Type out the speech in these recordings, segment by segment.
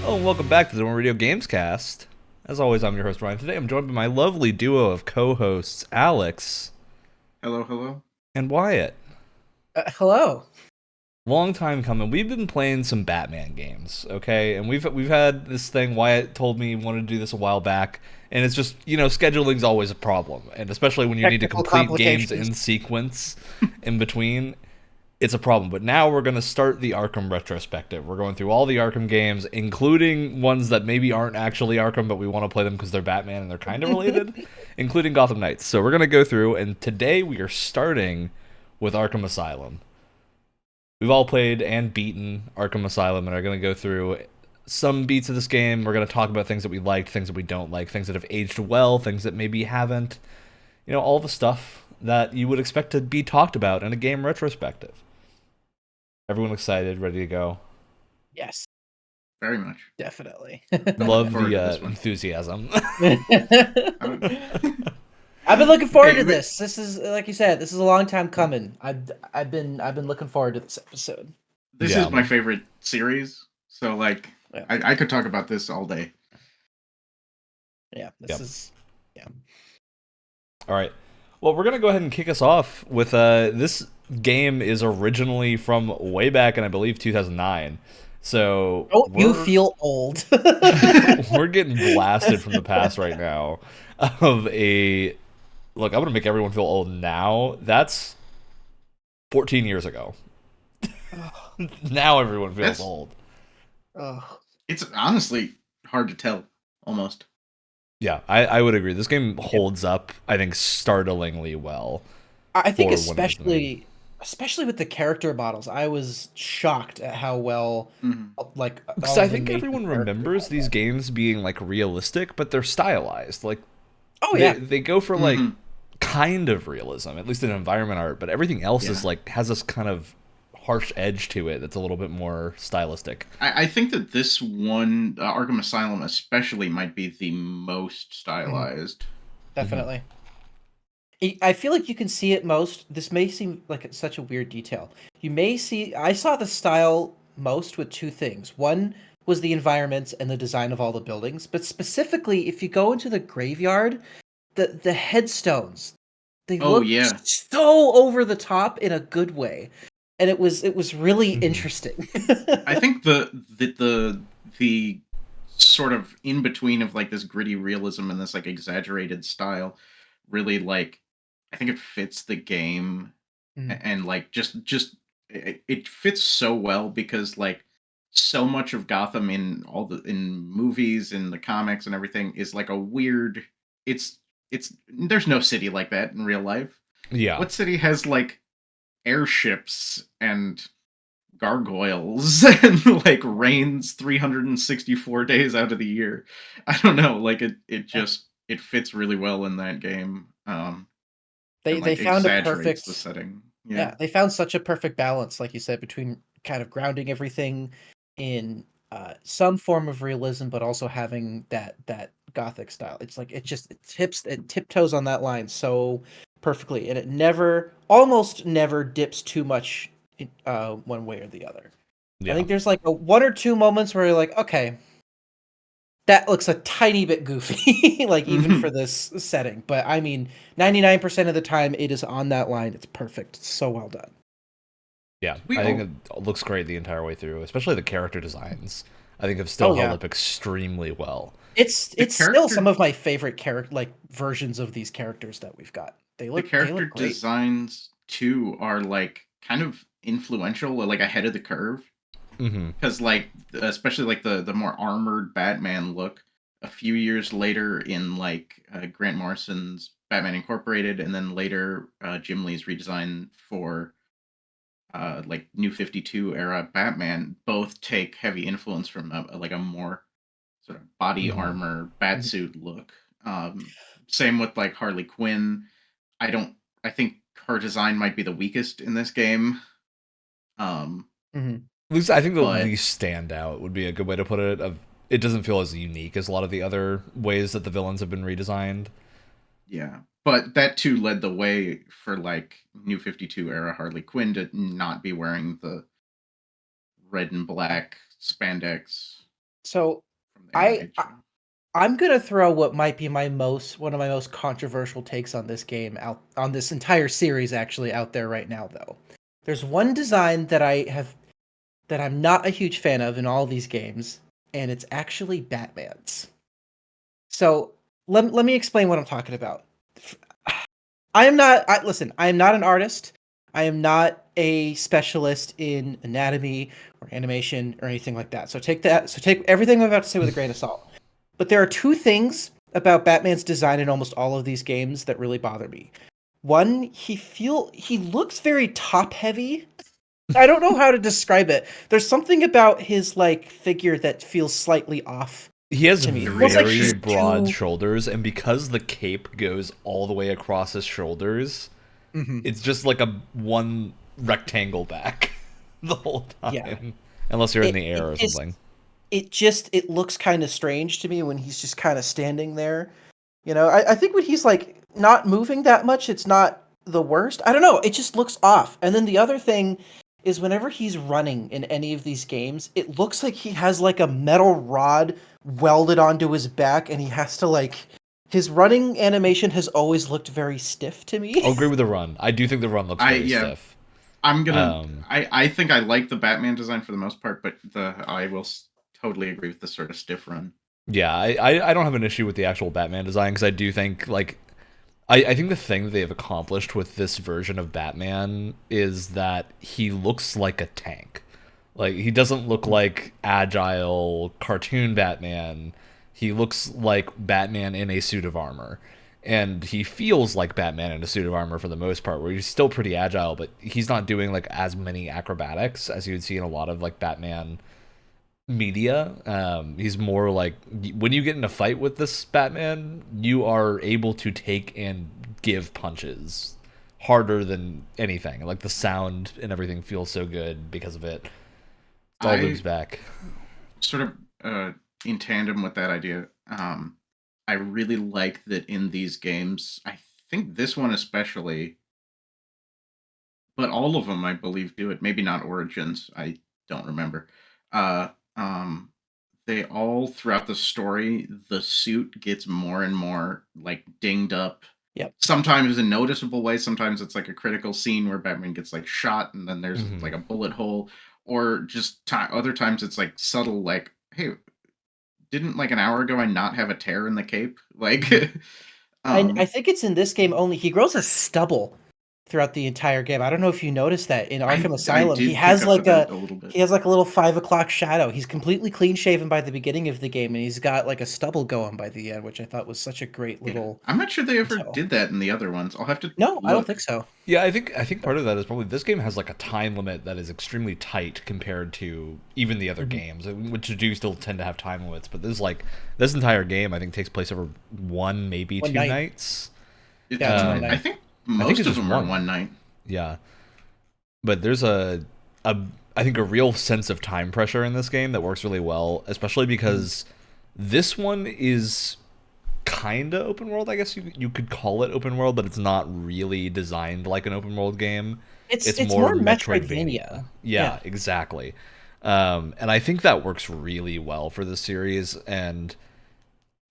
Oh, and welcome back to the Radio Gamescast. As always, I'm your host, Ryan. Today I'm joined by my lovely duo of co-hosts, Alex Hello, hello. and Wyatt. Hello. Long time coming. We've been playing some Batman games, okay? And we've had this thing. Wyatt told me he wanted to do this a while back, and it's just scheduling's always a problem, and especially when you need to Technical complete games complications. in sequence in between. It's a problem. But now we're going to start the Arkham retrospective. We're going through all the Arkham games, including ones that maybe aren't actually Arkham, but we want to play them because they're Batman and they're kind of related, including Gotham Knights. So we're going to go through, and today we are starting with Arkham Asylum. We've all played and beaten Arkham Asylum and are going to go through some beats of this game. We're going to talk about things that we liked, things that we don't like, things that have aged well, things that maybe haven't. All the stuff that you would expect to be talked about in a game retrospective. Everyone excited, ready to go? Yes, Very much. definitely. Love forward to the this one. enthusiasm. I've been looking forward Hey, to this. This is, like you said, this is a long time coming. I've been looking forward to this episode. This Yeah. is my favorite series, so Yeah. I could talk about this all day. Yeah, this Yep. is. Yeah. All right. Well, we're going to go ahead and kick us off with this game is originally from way back in, I believe, 2009. So Oh, you we're- feel old. we're getting blasted from the past right now of a look. I'm gonna make everyone feel old now. That's 14 years ago. Now everyone feels That's- old. Oh, It's honestly hard to tell, almost. Yeah, I would agree. This game holds up, I think, startlingly well. I think For when it was especially with the character models, I was shocked at how well Mhm. like. Because all I the think major everyone characters remembers had these that. games being like realistic, but they're stylized. Like Oh yeah, they go for like Mhm. kind of realism, at least in environment art, but everything else is Yeah. like has this kind of harsh edge to it that's a little bit more stylistic. I think that this one, Arkham Asylum especially, might be the most stylized. definitely. I feel like you can see it most. This may seem like it's such a weird detail. You may see. I saw the style most with two things. One was the environments and the design of all the buildings, but specifically, if you go into the graveyard, the headstones, they Oh, look yeah. so over the top in a good way, and it was really Mhm. interesting. I think the sort of in between of like this gritty realism and this like exaggerated style really like I think it fits the game Mm. and like just it fits so well because like so much of Gotham in all the in movies and the comics and everything is like a weird it's it's there's no city like that in real life. Yeah. What city has like airships and gargoyles and like rains 364 days out of the year? I don't know, like it just it fits really well in that game. They And they like found a exaggerates the perfect. setting. Yeah, Yeah. they found such a perfect balance, like you said, between kind of grounding everything in some form of realism, but also having that gothic style. It's like it tiptoes on that line so perfectly, and it almost never dips too much one way or the other. I Yeah. think there's like one or two moments where you're like, okay, that looks a tiny bit goofy, like even for this setting. But I mean, 99% of the time, it is on that line. It's perfect. It's so well done. Yeah. We I think all it looks great the entire way through, especially the character designs. I think have still Oh held yeah, up extremely well. the it's still some character of my favorite character like versions of these characters that we've got. They the character look great. designs too are like kind of influential, like ahead of the curve. Mm-hmm. Because like especially like the more armored Batman look a few years later in like Grant Morrison's Batman Incorporated, and then later Jim Lee's redesign for like New 52 era Batman, both take heavy influence from like a more sort of body Mm-hmm. armor Mhm. batsuit look. Same with like Harley Quinn. I don't. I think her design might be the weakest in this game. Um, Mhm. At least I think the but least standout would be a good way to put it. It doesn't feel as unique as a lot of the other ways that the villains have been redesigned. yeah, but that too led the way for like New 52 era Harley Quinn to not be wearing the red and black spandex. So from the I, animated I show. I'm gonna throw what might be one of my most controversial takes on this game out on this entire series actually out there right now though. There's one design that I'm not a huge fan of in all these games, and it's actually Batman's. So let me explain what I'm talking about. Listen, I am not an artist. I am not a specialist in anatomy or animation or anything like that. So take everything I'm about to say with a grain of salt. But there are two things about Batman's design in almost all of these games that really bother me. One, he looks very top heavy. I don't know how to describe it. There's something about his like figure that feels slightly off He has to me. It feels like very he's broad too. shoulders, and because the cape goes all the way across his shoulders, Mhm. it's just like a one rectangle back the whole Yeah. time. Unless you're in It the it air or just something. it looks kind of strange to me when he's just kind of standing there. I think when he's like not moving that much, it's not the worst. I don't know. It just looks off. And then the other thing is whenever he's running in any of these games, it looks like he has like a metal rod welded onto his back and he has to like his running animation has always looked very stiff to me. I'll agree with the run. I do think the run looks very Yeah, stiff. I'm gonna. Um, I think I like the Batman design for the most part, but I will totally agree with the sort of stiff run. yeah, I don't have an issue with the actual Batman design because I do think like I think the thing that they have accomplished with this version of Batman is that he looks like a tank. Like he doesn't look like agile cartoon Batman. He looks like Batman in a suit of armor. And he feels like Batman in a suit of armor for the most part, where he's still pretty agile, but he's not doing like as many acrobatics as you would see in a lot of like Batman media. He's more like when you get in a fight with this Batman, you are able to take and give punches harder than anything. Like the sound and everything feels so good because of it. It all loops I back. sort of in tandem with that idea. I really like that in these games. I think this one especially, but all of them I believe do it. Maybe not Origins. I don't remember. Uh, um, they all throughout the story, the suit gets more and more like dinged up. Yep. Sometimes in noticeable ways. Sometimes it's like a critical scene where Batman gets like shot, and then there's like a bullet hole, or just other times it's like subtle, like, hey, didn't like an hour ago I not have a tear in the cape? Like, I um, think it's in this game only. He grows a stubble throughout the entire game. I don't know if you noticed that in Arkham I Asylum. did pick up with that a little bit. He has like a little 5 o'clock shadow. He's completely clean shaven by the beginning of the game, and he's got like a stubble going by the end, which I thought was such a great Yeah, little I'm not sure they ever detail. did that in the other ones. I'll have to No, I don't look. think so. Yeah, I think part of that is probably this game has like a time limit that is extremely tight compared to even the other Mhm. games, which do still tend to have time limits. But this entire game I think takes place over one, maybe One two night. nights. Yeah, it's one I Um, night. think I think most it's of just them are one. one night. Yeah, but there's a I think a real sense of time pressure in this game that works really well, especially because this one is kind of open world. I guess you could call it open world, but it's not really designed like an open world game. It's It's more more Metroidvania. Metroidvania. Yeah, Yeah. exactly. And I think that works really well for the series. And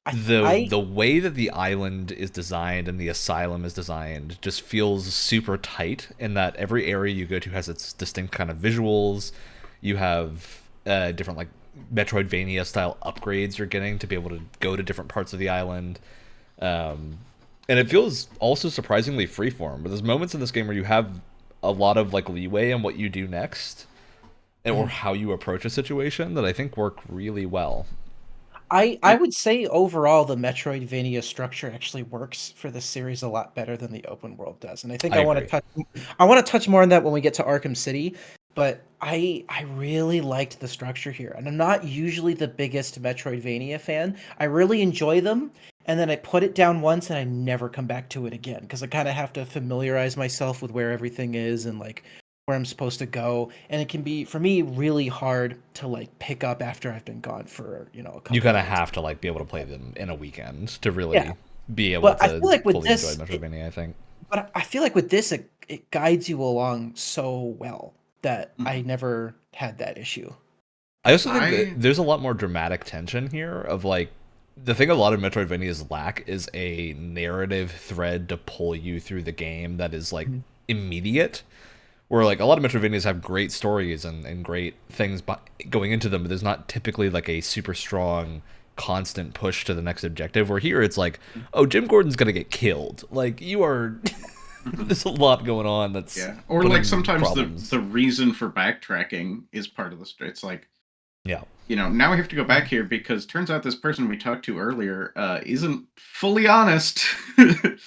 I I the way that the island is designed and the asylum is designed just feels super tight in that every area you go to has its distinct kind of visuals. You have different like Metroidvania style upgrades you're getting to be able to go to different parts of the island. Um, and it feels also surprisingly freeform. But there's moments in this game where you have a lot of like leeway in what you do next or Mhm. how you approach a situation that I think work really well. I would say overall the Metroidvania structure actually works for this series a lot better than the open world does. And I think I agree. I want to touch more on that when we get to Arkham City, but I really liked the structure here. And I'm not usually the biggest Metroidvania fan. I really enjoy them, and then I put it down once and I never come back to it again because I kind of have to familiarize myself with where everything is and like where I'm supposed to go, and it can be for me really hard to like pick up after I've been gone for a You couple kind of days. have to like be able to play them in a weekend to Yeah, really be able but I to feel like with fully enjoy this, Metroidvania. I think. I feel like with this, it guides you along so well that I Mhm. never had that issue. I also think that there's a lot more dramatic tension here of like the thing a lot of Metroidvanias lack is a narrative thread to pull you through the game that is like immediate. Where like a lot of Metroidvanias have great stories and great things going into them, but there's not typically like a super strong constant push to the next objective. Where here it's like, oh, Jim Gordon's gonna get killed. Like you are, there's a lot going on. That's or like sometimes the reason for backtracking is part of the story. It's like, now we have to go back here because turns out this person we talked to earlier isn't fully honest. Or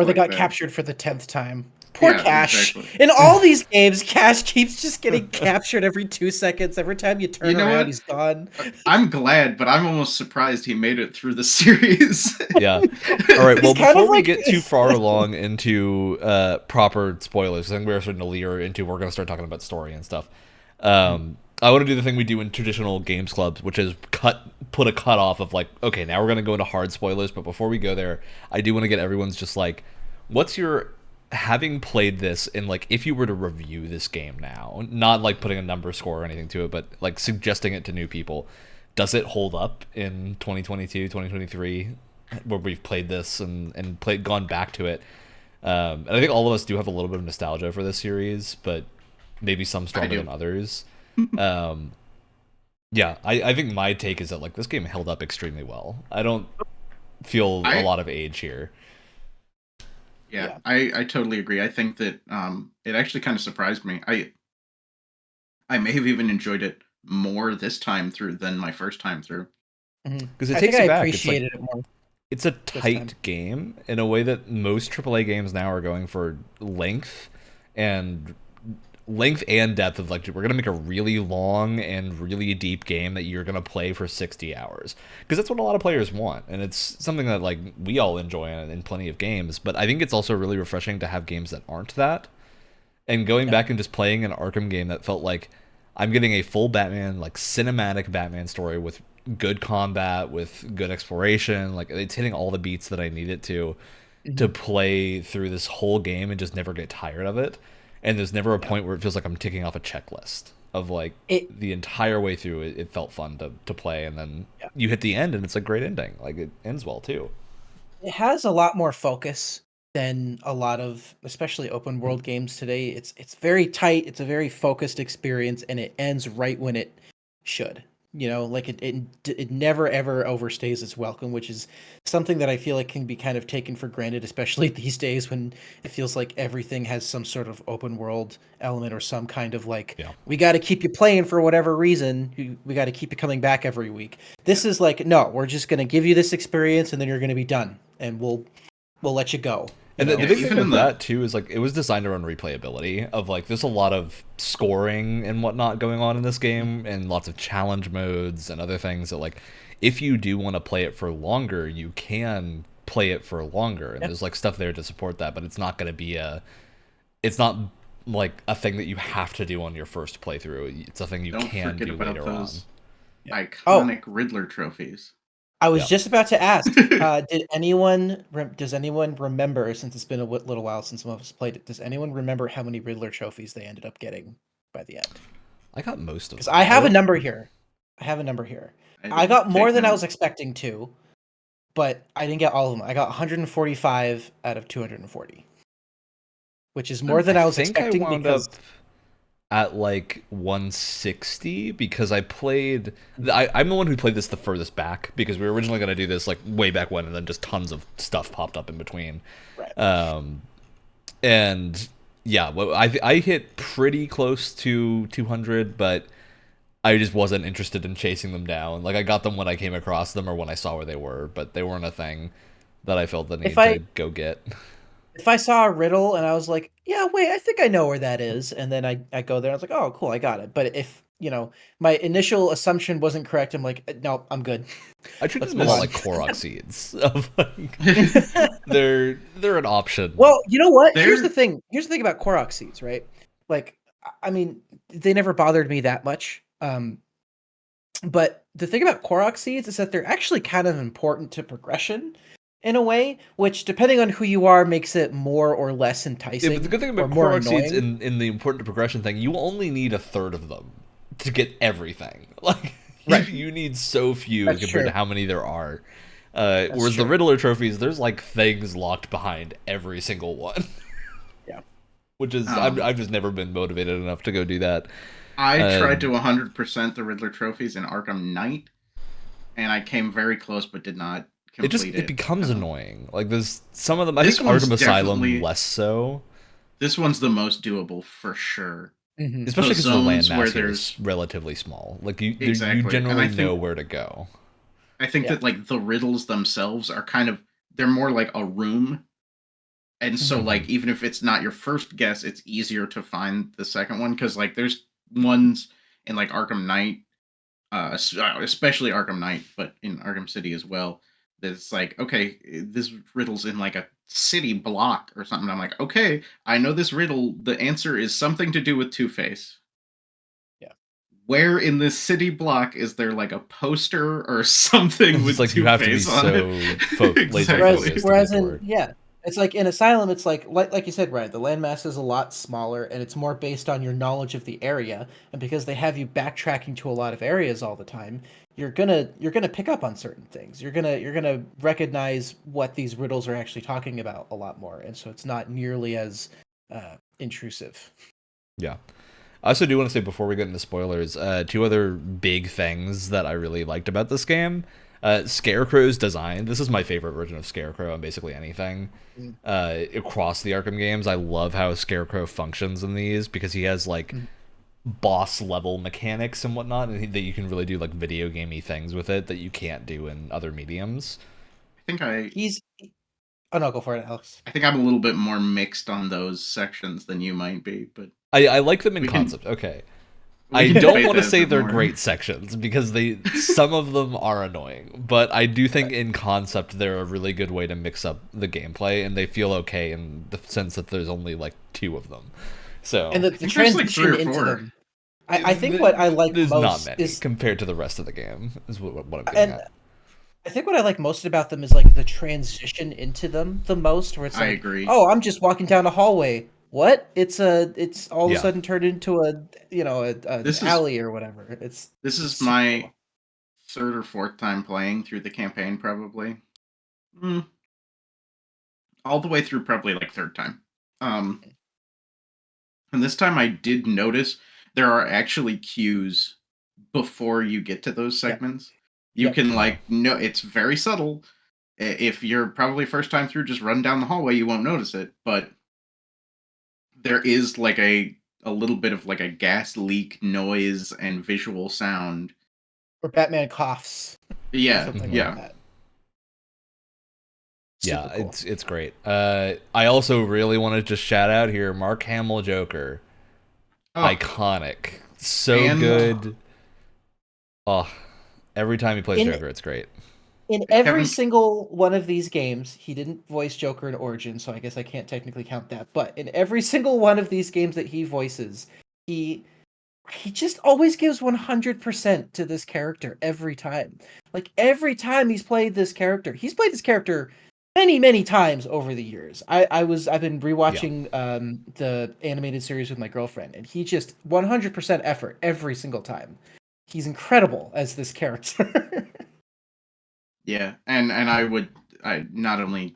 they got captured for the 10th time. Poor Cash. Exactly. In all these games, Cash keeps just getting captured every 2 seconds. Every time you turn around, he's gone. I'm glad, but I'm almost surprised he made it through the series. Yeah. All right. Well, before we get too far along into proper spoilers, I think we're starting to leer into we're going to start talking about story and stuff. I want to do the thing we do in traditional games clubs, which is put a cutoff of like, okay, now we're going to go into hard spoilers. But before we go there, I do want to get everyone's just like, what's your... having played this and like if you were to review this game now, not like putting a number score or anything to it, but like suggesting it to new people, does it hold up in 2022 2023 where we've played this and gone back to it? And I think all of us do have a little bit of nostalgia for this series, but maybe some stronger than others. I think my take is that like this game held up extremely well. I don't feel a lot of age here. Yeah, I totally agree. I think that it actually kind of surprised me. I may have even enjoyed it more this time through than my first time through. Because it takes you back. Appreciated it more. It's a tight game in a way that most AAA games now are going for length and depth of like, we're going to make a really long and really deep game that you're going to play for 60 hours. Because that's what a lot of players want. And it's something that like we all enjoy in plenty of games. But I think it's also really refreshing to have games that aren't that. And going back and just playing an Arkham game that felt like I'm getting a full Batman, like cinematic Batman story with good combat, with good exploration. Like it's hitting all the beats that I need it to play through this whole game and just never get tired of it. And there's never a point where it feels like I'm ticking off a checklist of like the entire way through. It felt fun to play, and then you hit the end, and it's a great ending. Like it ends well too. It has a lot more focus than a lot of, especially open world games today. It's very tight. It's a very focused experience, and it ends right when it should. Like it never ever overstays its welcome, which is something that I feel like can be kind of taken for granted, especially these days when it feels like everything has some sort of open world element or some kind of like, we got to keep you playing for whatever reason. We got to keep you coming back every week. This is like, no, we're just going to give you this experience and then you're going to be done and we'll let you go. And the big thing with that too is like it was designed around replayability of like there's a lot of scoring and whatnot going on in this game and lots of challenge modes and other things that like if you do want to play it for longer, you can play it for longer. And there's like stuff there to support that, but it's not going to be it's not like a thing that you have to do on your first playthrough. It's a thing you can do later on. Iconic Riddler trophies. I was just about to ask, does anyone remember, since it's been a little while since some of us played it, does anyone remember how many Riddler trophies they ended up getting by the end? I got most of them. Because I have a number here. I got more than I was expecting to, but I didn't get all of them. I got 145 out of 240, which is more than I was expecting. I wound up at like 160 because I'm the one who played this the furthest back because we were originally going to do this like way back when, and then just tons of stuff popped up in between. Right. And yeah, well, I hit pretty close to 200, but I just wasn't interested in chasing them down. Like I got them when I came across them or when I saw where they were, but they weren't a thing that I felt the need to go get. If I saw a riddle and I was like, yeah, wait, I think I know where that is. And then I go there, I was like, oh, cool, I got it. But if, my initial assumption wasn't correct, I'm like, no, I'm good. I treat them a lot like Korok seeds. They're an option. Well, you know what? Here's the thing about Korok seeds, right? Like, I mean, they never bothered me that much. But the thing about Korok seeds is that they're actually kind of important to progression in a way, which depending on who you are makes it more or less enticing. Yeah, but the good thing about Korok seeds in the important to progression thing, you only need a third of them to get everything. Like, Right. you need so few That's compared true. to how many there are. Whereas the true. Riddler trophies, there's like things locked behind every single one. Yeah. Which is, I've just never been motivated enough to go do that. I tried to 100% the Riddler trophies in Arkham Knight, and I came very close, but did not complete It becomes annoying. Like, there's some of them, I think Arkham Asylum less so. This one's the most doable for sure. Mm-hmm. Especially because the zones landmass where here there's is relatively small. Like, you Exactly. And generally I think- know where to go. I think that like the riddles themselves are kind of they're more like a room. And so Mhm. like even if it's not your first guess, it's easier to find the second one because like there's ones in like Arkham Knight, especially Arkham Knight, but in Arkham City as well. That's like, okay, this riddle's in like a city block or something. I'm like, okay, I know this riddle. The answer is something to do with Two-Face. Yeah. Where in this city block is there like a poster or something It's with like you have to be Two-Face on so it? laser Whereas, focused to whereas get in toward. it's like in Asylum, it's like you said, Ryan, the landmass is a lot smaller, and it's more based on your knowledge of the area. And because they have you backtracking to a lot of areas all the time, you're gonna pick up on certain things. You're gonna recognize what these riddles are actually talking about a lot more, and so it's not nearly as intrusive. Yeah. I also do want to say before we get into spoilers, two other big things that I really liked about this game. Scarecrow's design. This is my favorite version of Scarecrow on basically anything. Across the Arkham games, I love how Scarecrow functions in these because he has like boss level mechanics and whatnot, and that you can really do like video gamey things with it that you can't do in other mediums. He's oh no, go for it, Alex. I think I'm a little bit more mixed on those sections than you might be, but I like them in concept. Okay. I don't want to say they're great sections because some of them are annoying, but I do think in concept they're a really good way to mix up the gameplay, and they feel okay in the sense that there's only like 2 of them. So And the transition like 3 or 4. into them. I think what I like there's most not many is compared to the rest of the game is what I'm getting at. I think what I like most about them is like the transition into them the most, where it's like, I agree. oh, I'm just walking down a hallway. What? It's all of a sudden turned into a alley or whatever. This is my 3rd or 4th time playing through the campaign, probably. All the way through, probably like 3rd time. And this time I did notice there are actually cues before you get to those segments. You can no, it's very subtle. If you're probably first time through, just run down the hallway, you won't notice it. But there is like a little bit of like a gas leak noise and visual sound. Or Batman coughs. Yeah, Something yeah. like that. Yeah, Super cool. it's great. I also really want to just shout out here Mark Hamill Joker. Iconic. So good. Oh, every time he plays Joker, it's great. In every single one of these games, he didn't voice Joker in Origin, so I guess I can't technically count that. But in every single one of these games that he voices, he just always gives 100% to this character every time. Like every time he's played this character many, many times over the years. I've been rewatching the animated series with my girlfriend, and he just 100% effort every single time. He's incredible as this character. Yeah, and I not only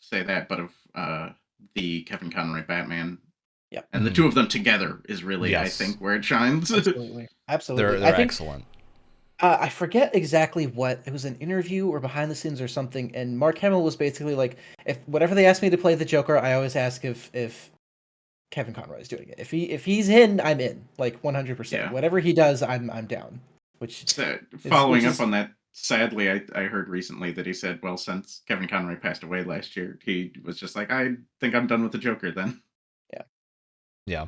say that, but of the Kevin Conroy Batman. Yep. And the 2 of them together is really, I think, where it shines. Absolutely. They're excellent. I forget exactly what it was, an interview or behind the scenes or something, and Mark Hamill was basically like, if whatever they ask me to play the Joker, I always ask if Kevin Conroy is doing it. If he's in, I'm in, like 100%. Yeah. Whatever he does, I'm down. Which following up on that, sadly, I heard recently that he said, well, since Kevin Conroy passed away last year, he was just like, I think I'm done with the Joker then. Yeah.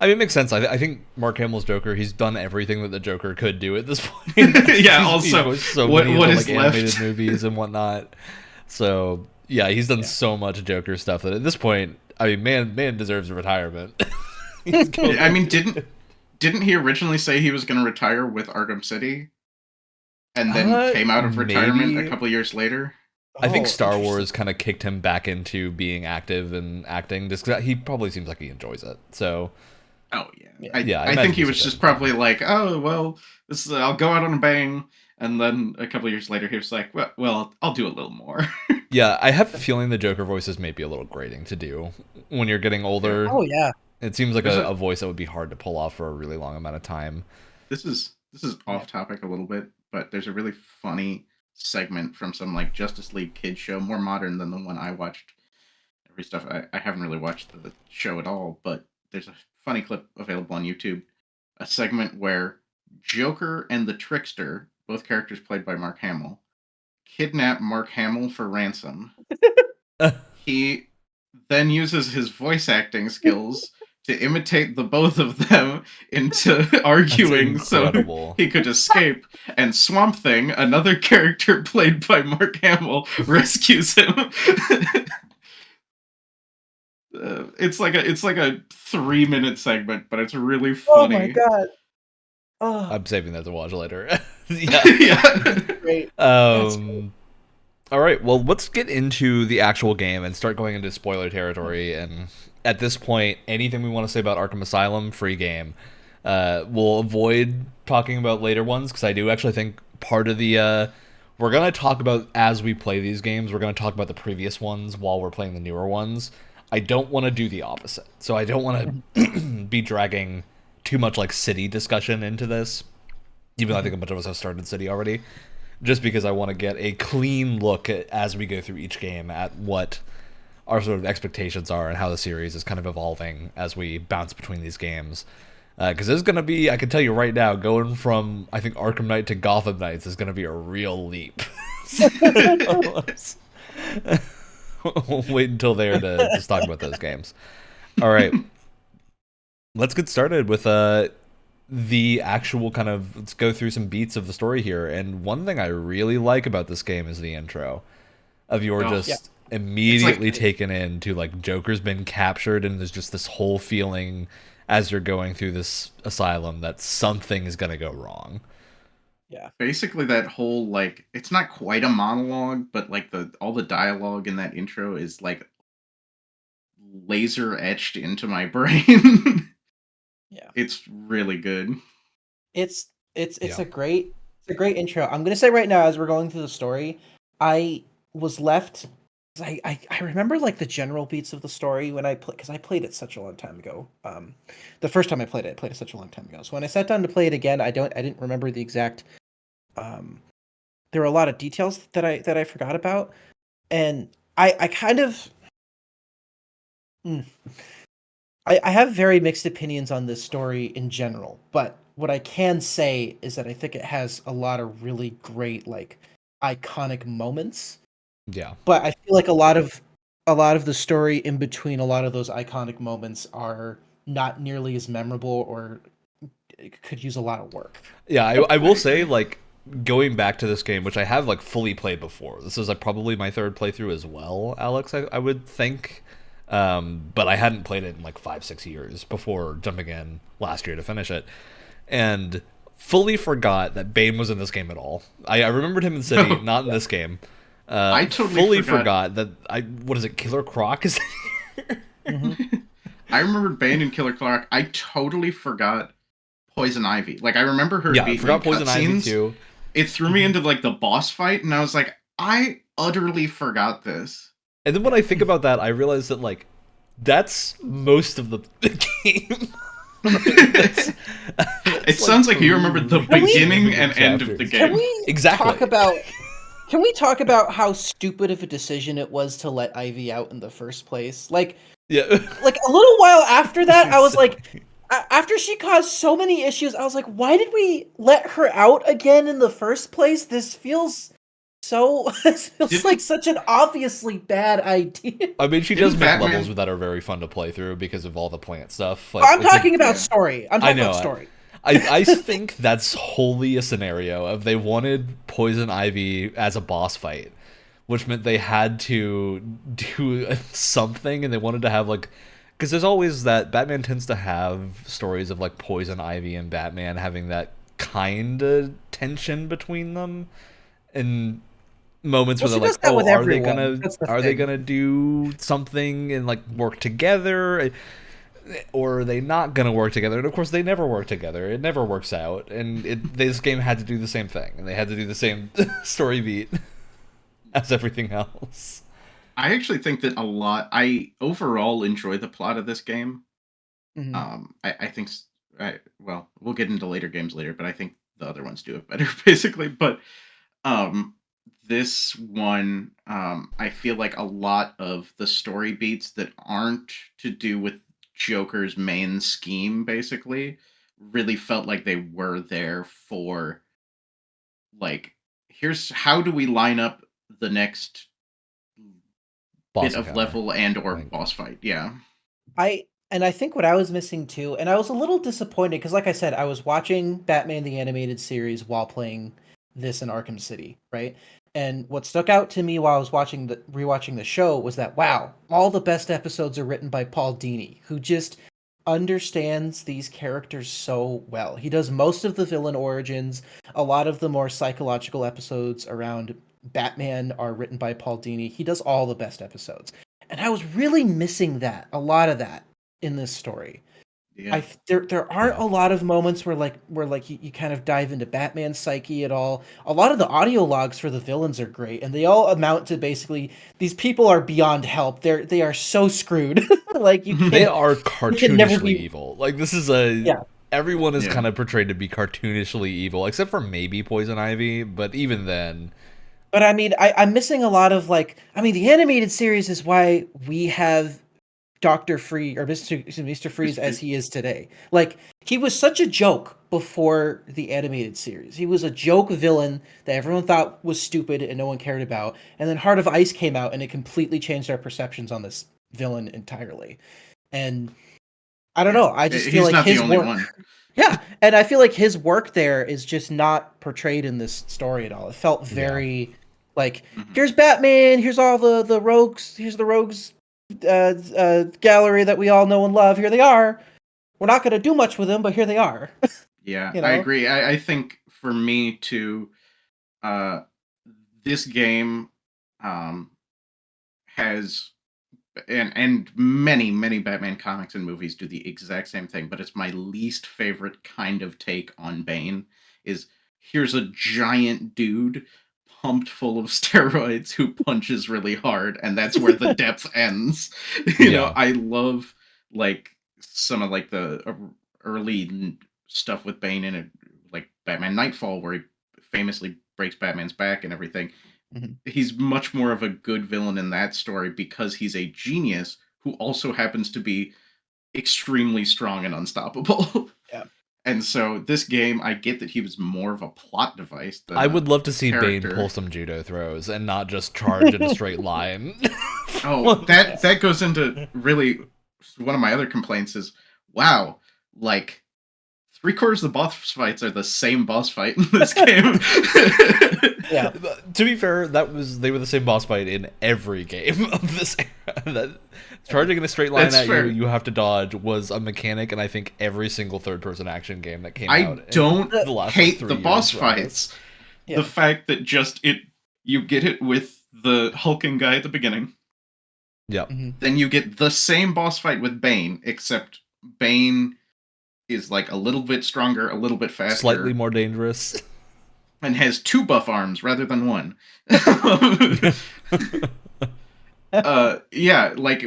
I mean, it makes sense. I think Mark Hamill's Joker, he's done everything that the Joker could do at this point. Yeah, also, so what many is animated left? movies and whatnot. So, yeah, he's done so much Joker stuff that at this point, I mean, man deserves a retirement. I mean, didn't he originally say he was going to retire with Arkham City? And then came out of retirement a couple years later? I think Star Wars kind of kicked him back into being active and acting, just 'cause he probably seems like he enjoys it. So Oh yeah, Yeah. I think he was just probably like, oh well, this I'll go out on a bang, and then a couple years later, he was like, well, I'll do a little more. Yeah, I have a feeling the Joker voices may be a little grating to do when you're getting older. Oh yeah. It seems like There's a voice that would be hard to pull off for a really long amount of time. This is off topic a little bit, but there's a really funny segment from some like Justice League kids show, more modern than the one I watched. Every stuff I haven't really watched the show at all, but there's a funny clip available on YouTube, a segment where Joker and the Trickster, both characters played by Mark Hamill, kidnap Mark Hamill for ransom. He then uses his voice acting skills to imitate the both of them into arguing so he could escape. And Swamp Thing, another character played by Mark Hamill, rescues him. It's like a 3-minute segment, but it's really funny. Oh my god! Oh. I'm saving that to watch later. Yeah. Yeah. Great. All right, well, let's get into the actual game and start going into spoiler territory. And at this point, anything we want to say about Arkham Asylum, free game. We'll avoid talking about later ones, because I do actually think part of the... we're going to talk about, as we play these games, we're going to talk about the previous ones while we're playing the newer ones. I don't want to do the opposite. So I don't want to be dragging too much like City discussion into this, even though I think a bunch of us have started City already. Just because I want to get a clean look at, as we go through each game, at what our sort of expectations are and how the series is kind of evolving as we bounce between these games. Because there's going to be, I can tell you right now, going from, I think, Arkham Knight to Gotham Knights is going to be a real leap. We'll wait until there to just talk about those games. All right. Let's get started with the actual kind of, let's go through some beats of the story here. And one thing I really like about this game is the intro of you're immediately taken into like Joker's been captured, and there's just this whole feeling as you're going through this asylum that something is going to go wrong. Yeah. Basically that whole like, it's not quite a monologue, but like all the dialogue in that intro is like laser etched into my brain. Yeah. It's really good. It's a great intro. I'm gonna say right now, as we're going through the story, I was left. I remember like the general beats of the story when I because I played it such a long time ago. The first time I played it such a long time ago. So when I sat down to play it again, I didn't remember the exact. There were a lot of details that I forgot about, and I kind of. I have very mixed opinions on this story in general, but what I can say is that I think it has a lot of really great, like, iconic moments. Yeah. But I feel like a lot of the story in between a lot of those iconic moments are not nearly as memorable, or could use a lot of work. Yeah, I will say, like, going back to this game, which I have like fully played before. This is like probably my third playthrough as well, Alex, I would think. But I hadn't played it in like 5-6 years before jumping in last year to finish it, and fully forgot that Bane was in this game at all. I remembered him in City, not in this game. I totally forgot that what is it, Killer Croc is Mm-hmm. I remembered Bane and Killer Croc. I totally forgot Poison Ivy. Like I remember her being I forgot Poison Ivy too. It threw me into like the boss fight, and I was like, I utterly forgot this. And then when I think about that, I realize that, like, that's most of the game. It sounds like you remember the beginning and end of the game. Can we talk about how stupid of a decision it was to let Ivy out in the first place? Like, yeah. Like a little while after that, I was like, after she caused so many issues, I was like, why did we let her out again in the first place? This feels like such an obviously bad idea. I mean, she does make levels that are very fun to play through because of all the plant stuff. Like, I'm talking about story. I think that's wholly a scenario of they wanted Poison Ivy as a boss fight, which meant they had to do something, and they wanted to have like, because there's always that Batman tends to have stories of like Poison Ivy and Batman having that kind of tension between them, and moments where they're like, oh, are they gonna do something and like work together? or are they not going to work together? And of course, they never work together. It never works out. And this game had to do the same thing, and they had to do the same story beat as everything else. I actually think that I overall enjoy the plot of this game. Mhm. I think, well, we'll get into later games later, but I think the other ones do it better, basically. But this one, I feel like a lot of the story beats that aren't to do with Joker's main scheme, basically, really felt like they were there for, like, here's how do we line up the next Boss bit of encounter. level and or Like, boss fight. Yeah. I think what I was missing too, and I was a little disappointed because, like I said, I was watching Batman the Animated Series while playing this in Arkham City, right? And what stuck out to me while I was rewatching the show was that wow, all the best episodes are written by Paul Dini, who just understands these characters so well. He does most of the villain origins. A lot of the more psychological episodes around Batman are written by Paul Dini. He does all the best episodes. And I was really missing a lot of that in this story. Yeah. There aren't a lot of moments where you kind of dive into Batman's psyche at all. A lot of the audio logs for the villains are great, and they all amount to basically these people are beyond help. They are so screwed. Like they are you can never cartoonishly be evil. Like, this is yeah. everyone is Yeah. kind of portrayed to be cartoonishly evil, except for maybe Poison Ivy, but even then. But I mean, I'm missing a lot of the animated series is why we have Dr. Free or Mr. Freeze as he is today. Like, he was such a joke before the animated series. He was a joke villain that everyone thought was stupid and no one cared about. And then Heart of Ice came out and it completely changed our perceptions on this villain entirely. And I don't know. I just feel He's like not the his only work. one. Yeah, and I feel like his work there is just not portrayed in this story at all. It felt very like Mhm. here's Batman, here's all the rogues, here's the rogues gallery that we all know and love. Here they are. We're not going to do much with them, but here they are. Yeah, You I know? agree. I think for me too, uh, this game um, has and many Batman comics and movies do the exact same thing, but it's my least favorite kind of take on Bane is here's a giant dude pumped full of steroids who punches really hard and that's where the depth ends. Yeah. I love like some of like the early stuff with Bane in it, like Batman Nightfall where he famously breaks Batman's back and everything. Mhm. He's much more of a good villain in that story because he's a genius who also happens to be extremely strong and unstoppable. Yeah. And so this game, I get that he was more of a plot device than I a would love to see Bane character. pull some judo throws and not just charge in a straight line. Oh, that goes into really one of my other complaints is, wow, like 3/4 of the boss fights are the same boss fight in this game. Yeah. To be fair, they were the same boss fight in every game of this era. That charging in a straight line That's at fair. you have to dodge was a mechanic, and I think every single third-person action game that came I out. don't in the last, hate 3 the years, boss rather. fights. Yeah. The fact that you get it with the hulking guy at the beginning. Yeah. Mhm. Then you get the same boss fight with Bane, except Bane is like a little bit stronger, a little bit faster, Slightly more dangerous. and has 2 buff arms rather than 1. Yeah, like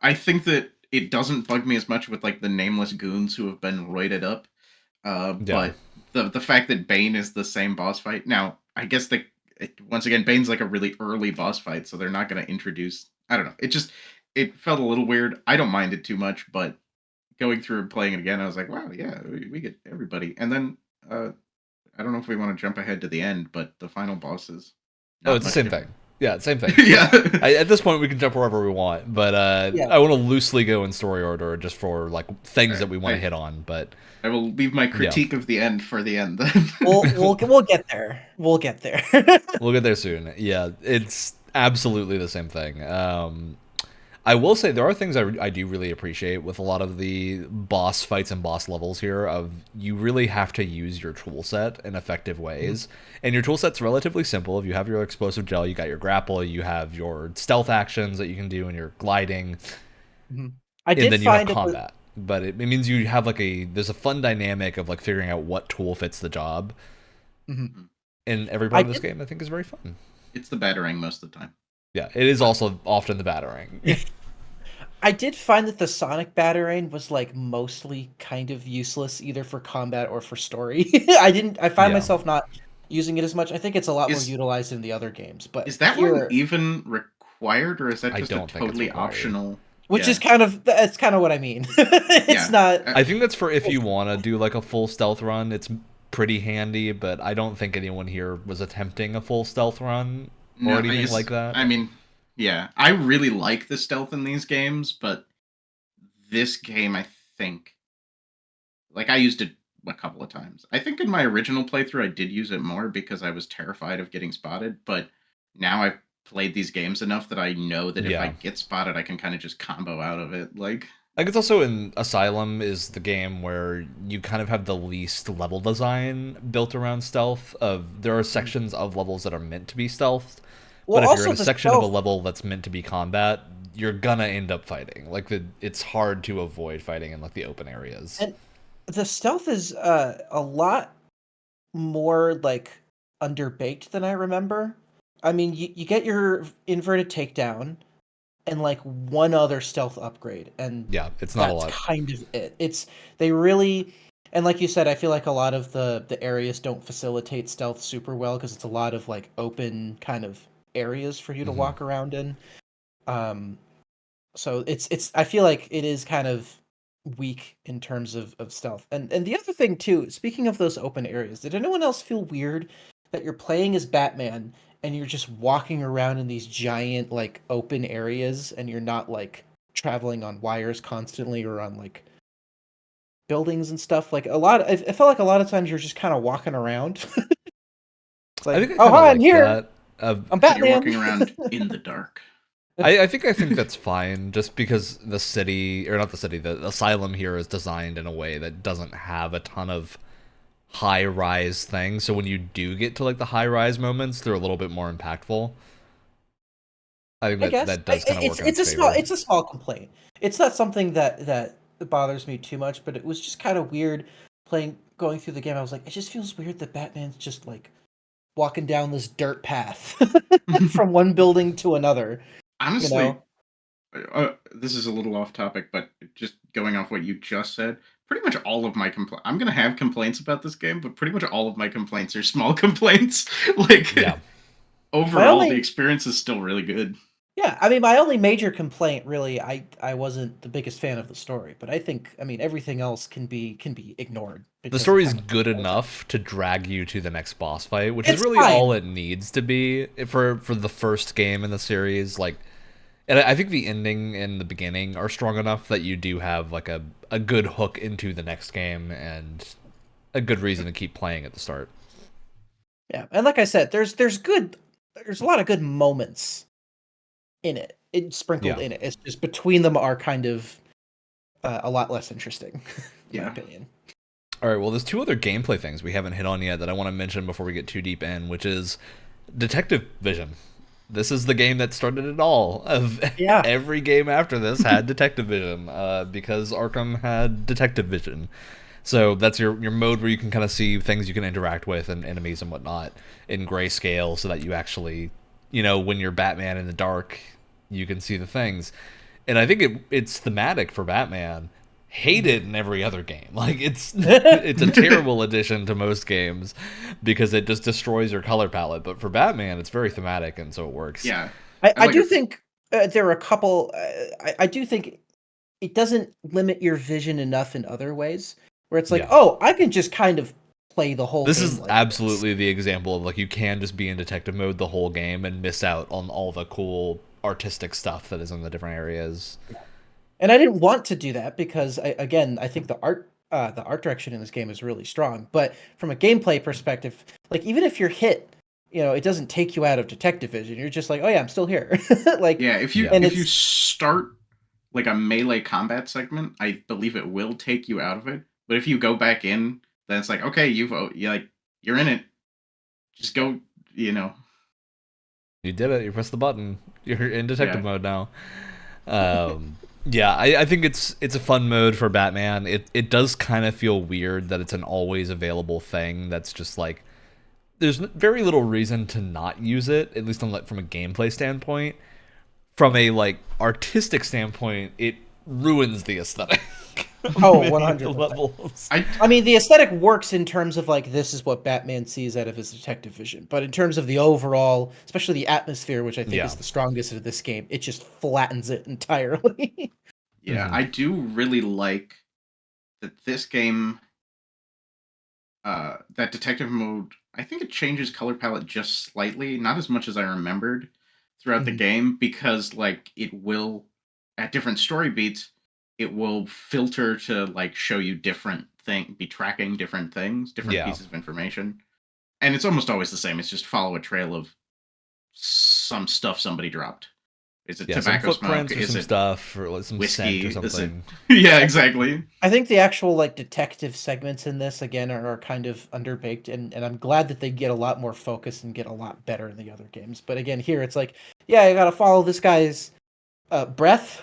I think that it doesn't bug me as much with like the nameless goons who have been roided up. Yeah. But the fact that Bane is the same boss fight. Now, I guess once again, Bane's like a really early boss fight, so they're not going to introduce. I don't know. It felt a little weird. I don't mind it too much, but going through and playing it again, I was like, wow, yeah, we get everybody. And then I don't know if we want to jump ahead to the end, but the final boss is not It's the much same different. thing. Yeah, same thing. Yeah. At this point, we can jump wherever we want, but Yeah. I want to loosely go in story order just for like things that we want to I- hit on. But I will leave my critique of the end for the end then. We'll get there. We'll get there. we'll get there soon. Yeah, it's absolutely the same thing. I will say there are things I do really appreciate with a lot of the boss fights and boss levels here. Of you really have to use your tool set in effective ways, and your tool set's relatively simple. If you have your explosive gel, you got your grapple, you have your stealth actions that you can do, and your gliding, I and did then you have find it was, combat. but it means you have like there's a fun dynamic of like figuring out what tool fits the job. Mm-hmm. And every part of this game, I think, is very fun. It's the batarang most of the time. Yeah, it is also often the batarang. I did find that the Sonic Batarang was like mostly kind of useless, either for combat or for story. I find myself not using it as much. I think it's a lot more utilized in the other games. But is that one even required, or is that just a totally optional? Which is kind of what I mean. It's not. I think that's for if you want to do like a full stealth run. It's pretty handy, but I don't think anyone here was attempting a full stealth run or anything like that. I mean, yeah, I really like the stealth in these games, but this game, I think, like, I used it a couple of times. I think in my original playthrough, I did use it more because I was terrified of getting spotted, but now I've played these games enough that I know that if I get spotted, I can kind of just combo out of it. Like it's also in Asylum is the game where you kind of have the least level design built around stealth. There are sections of levels that are meant to be stealth, but if you're in a section of a level that's meant to be combat, you're gonna end up fighting. Like it's hard to avoid fighting in like the open areas. And the stealth is a lot more like underbaked than I remember. I mean, you get your inverted takedown and like one other stealth upgrade, and yeah, it's not a lot. That's kind of it. They really, and like you said, I feel like a lot of the areas don't facilitate stealth super well because it's a lot of like open kind of areas for you to walk around in. So it's I feel like it is kind of weak in terms of stealth. And the other thing too, speaking of those open areas, did anyone else feel weird that you're playing as Batman and you're just walking around in these giant like open areas and you're not like traveling on wires constantly or on like buildings and stuff? Like I felt like a lot of times you're just kind of walking around. It's like, oh hi, I'm here. I'm Batman. You're walking around in the dark. I think that's fine, just because the city, or not the city, the Asylum here is designed in a way that doesn't have a ton of high-rise things, so when you do get to like the high-rise moments, they're a little bit more impactful. I think that does kind of work. It's a small complaint. It's not something that bothers me too much, but it was just kind of weird going through the game. I was like, it just feels weird that Batman's just like walking down this dirt path from one building to another. Honestly, this is a little off topic, but just going off what you just said, pretty much all of my I'm going to have complaints about this game, but pretty much all of my complaints are small complaints. Like, overall, the experience is still really good. Yeah, I mean, my only major complaint, really, I wasn't the biggest fan of the story, but I think, everything else can be ignored. The story is good enough to drag you to the next boss fight, which is really all it needs to be for the first game in the series. Like, and I think the ending and the beginning are strong enough that you do have like a good hook into the next game and a good reason to keep playing at the start. Yeah, and like I said, there's a lot of good moments in it. It's sprinkled in it. It's just between them are kind of a lot less interesting, in my opinion. All right, well, there's two other gameplay things we haven't hit on yet that I want to mention before we get too deep in, which is detective vision. This is the game that started it all. Every game after this had detective vision because Arkham had detective vision. So that's your mode where you can kind of see things you can interact with and enemies and whatnot in grayscale so that you actually, when you're Batman in the dark, you can see the things. And I think it's thematic for Batman. Hate it in every other game. Like it's a terrible addition to most games because it just destroys your color palette. But for Batman, it's very thematic, and so it works. Yeah, I do think there are a couple. I do think it doesn't limit your vision enough in other ways, where it's like, oh, I can just kind of play the whole. This is absolutely the example of like you can just be in detective mode the whole game and miss out on all the cool artistic stuff that is in the different areas. And I didn't want to do that because, I think the art direction in this game is really strong. But from a gameplay perspective, like even if you're hit, it doesn't take you out of detective vision. You're just like, oh yeah, I'm still here. Like if you start like a melee combat segment, I believe it will take you out of it. But if you go back in, then it's like, okay, you're in it. Just go, You did it. You press the button. You're in detective mode now. Yeah, I think it's a fun mode for Batman. It does kind of feel weird that it's an always available thing. That's just like there's very little reason to not use it, at least on like from a gameplay standpoint. From a like artistic standpoint, it ruins the aesthetic. Oh, Many 100%. levels. I mean, the aesthetic works in terms of like this is what Batman sees out of his detective vision, but in terms of the overall, especially the atmosphere, which I think Yeah. is the strongest of this game, it just flattens it entirely. Yeah, Mhm. I do really like that this game, that detective mode, I think it changes color palette just slightly, not as much as I remembered throughout the Mhm. game, because like it will, at different story beats, it will filter to like show you be tracking different things, different Yeah. pieces of information. And it's almost always the same. It's just follow a trail of some stuff somebody dropped. Is it Yeah, some tobacco smoke? footprints or Is some it stuff or like some scent whiskey? or Is it something. Yeah, exactly. I think the actual like detective segments in this again are kind of underbaked, and I'm glad that they get a lot more focus and get a lot better in the other games. But again, here it's like, yeah, you gotta follow this guy's breath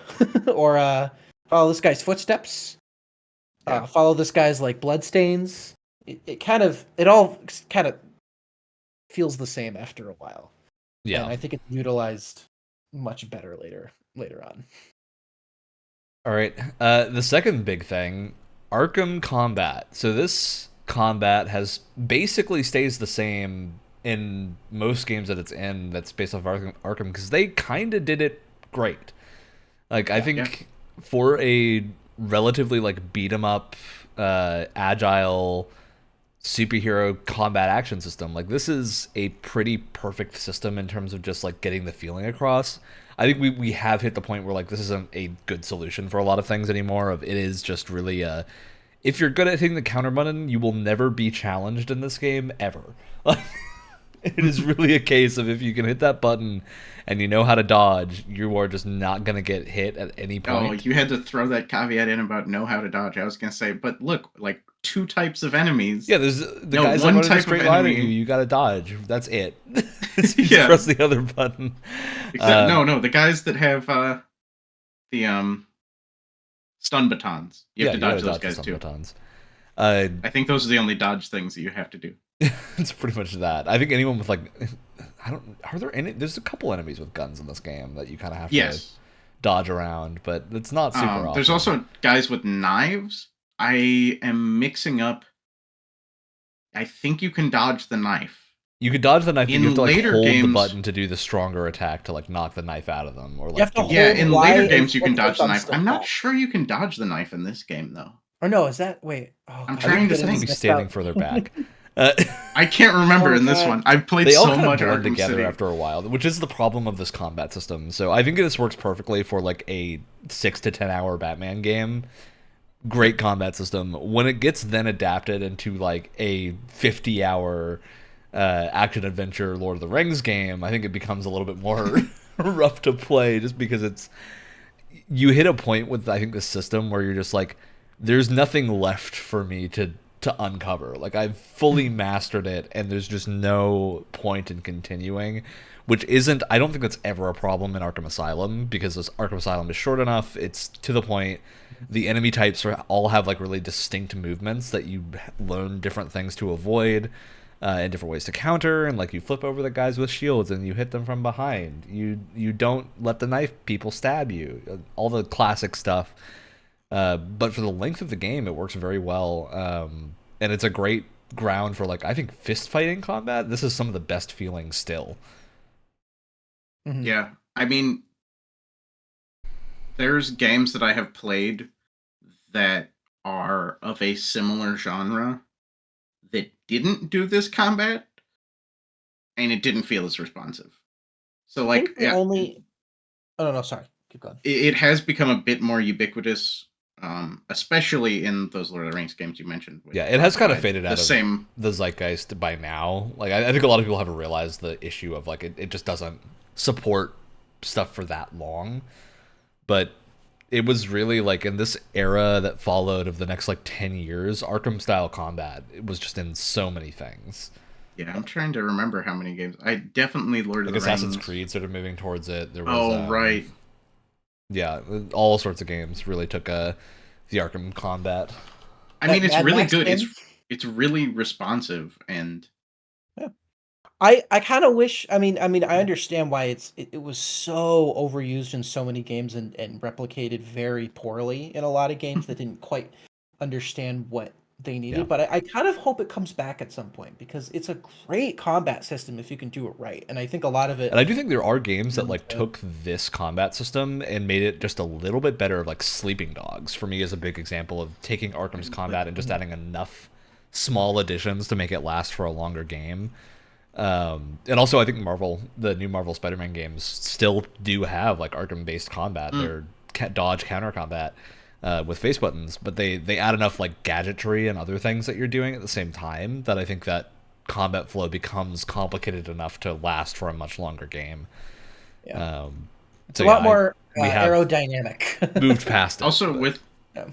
or follow this guy's footsteps, Yeah. follow this guy's like bloodstains. It all kind of feels the same after a while, and Yeah. I think it's utilized much better later on. All right. The second big thing, Arkham combat. So this combat has basically stays the same in most games that it's in. That's based off Arkham because they kind of did it great. Like I Yeah. think for a relatively like beat 'em up, agile superhero combat action system. Like this is a pretty perfect system in terms of just like getting the feeling across. I think we have hit the point where like this isn't a good solution for a lot of things anymore. Of it is just really if you're good at hitting the counter button, you will never be challenged in this game ever. Like it is really a case of if you can hit that button and you know how to dodge, you are just not gonna get hit at any Oh, point. you had to throw that caveat in about know how to dodge. I was gonna say, but look, like two types of enemies. Yeah, there's the No, guys that one run in a type of straight line at you. enemy. You gotta dodge. That's it. You just Yeah. press the other button. Except no, the guys that have the stun batons. You have Yeah, to you gotta dodge those dodge the guys stun too. batons. I think those are the only dodge things that you have to do. It's pretty much that. I think anyone with like, I don't. Are there any? There's a couple enemies with guns in this game that you kind of have to Yes. dodge around, but it's not super often. There's also guys with knives. I am mixing up. I think you can dodge the knife. You could dodge the knife, but you In have to like later hold the games- button to do the stronger attack to like knock the knife out of them, or like have to do- Yeah, hold in Y later and games you can click dodge the on knife. I'm not stick sure you can dodge the knife in this game though. Or no, is that wait? Oh, I'm God, trying I'm to getting think. be mixed standing up. further back. I can't remember Oh, in this God. one. I've played They all so kind of much blend Arkham together City. after a while, which is the problem of this combat system. So I think this works perfectly for like a 6 to 10 hour Batman game. Great combat system. When it gets then adapted into like a 50-hour action adventure Lord of the Rings game, I think it becomes a little bit more rough to play, just because it's you hit a point with I think the system where you're just like, there's nothing left for me to uncover. Like I've fully mastered it, and there's just no point in continuing. Which isn't, I don't think that's ever a problem in Arkham Asylum, because this Arkham Asylum is short enough, it's to the point. The enemy types all have like really distinct movements that you learn different things to avoid, and different ways to counter, and like you flip over the guys with shields and you hit them from behind. You don't let the knife people stab you. All the classic stuff. But for the length of the game, it works very well, and it's a great ground for like I think fist fighting combat. This is some of the best feeling still. Mhm. Yeah, I mean, there's games that I have played that are of a similar genre that didn't do this combat, and it didn't feel as responsive. So, I like, think the only. Oh no, sorry. Keep going. it has become a bit more ubiquitous, especially in those Lord of the Rings games you mentioned. Yeah, it has kind of Dark Side. faded out of the zeitgeist by now. Like I think a lot of people haven't realized the issue of like it just doesn't support stuff for that long. But it was really like in this era that followed of the next like 10 years, Arkham style combat, it was just in so many things. Yeah, I'm trying to remember how many games. I definitely Lord Like of the Assassin's Rings. Creed started moving towards it. There was Oh, right. Yeah, all sorts of games really took the Arkham combat. I mean, it's Mad really Max good. game? It's really responsive, and Yeah. I kind of wish. I understand why it was so overused in so many games and replicated very poorly in a lot of games that didn't quite understand what they Yeah. needed. But I kind of hope it comes back at some point because it's a great combat system if you can do it right. And I think a lot of it. And I do think there are games that comes like to- took this combat system and made it just a little bit better. Like Sleeping Dogs, for me, is a big example of taking Arkham's combat and just adding enough small additions to make it last for a longer game. And also, I think the new Marvel Spider-Man games still do have like Arkham-based combat. They're dodge counter combat with face buttons, but they add enough like gadgetry and other things that you're doing at the same time that I think that combat flow becomes complicated enough to last for a much longer game. Yeah. It's So a lot yeah, more we have aerodynamic. moved past it. also but- with Yeah.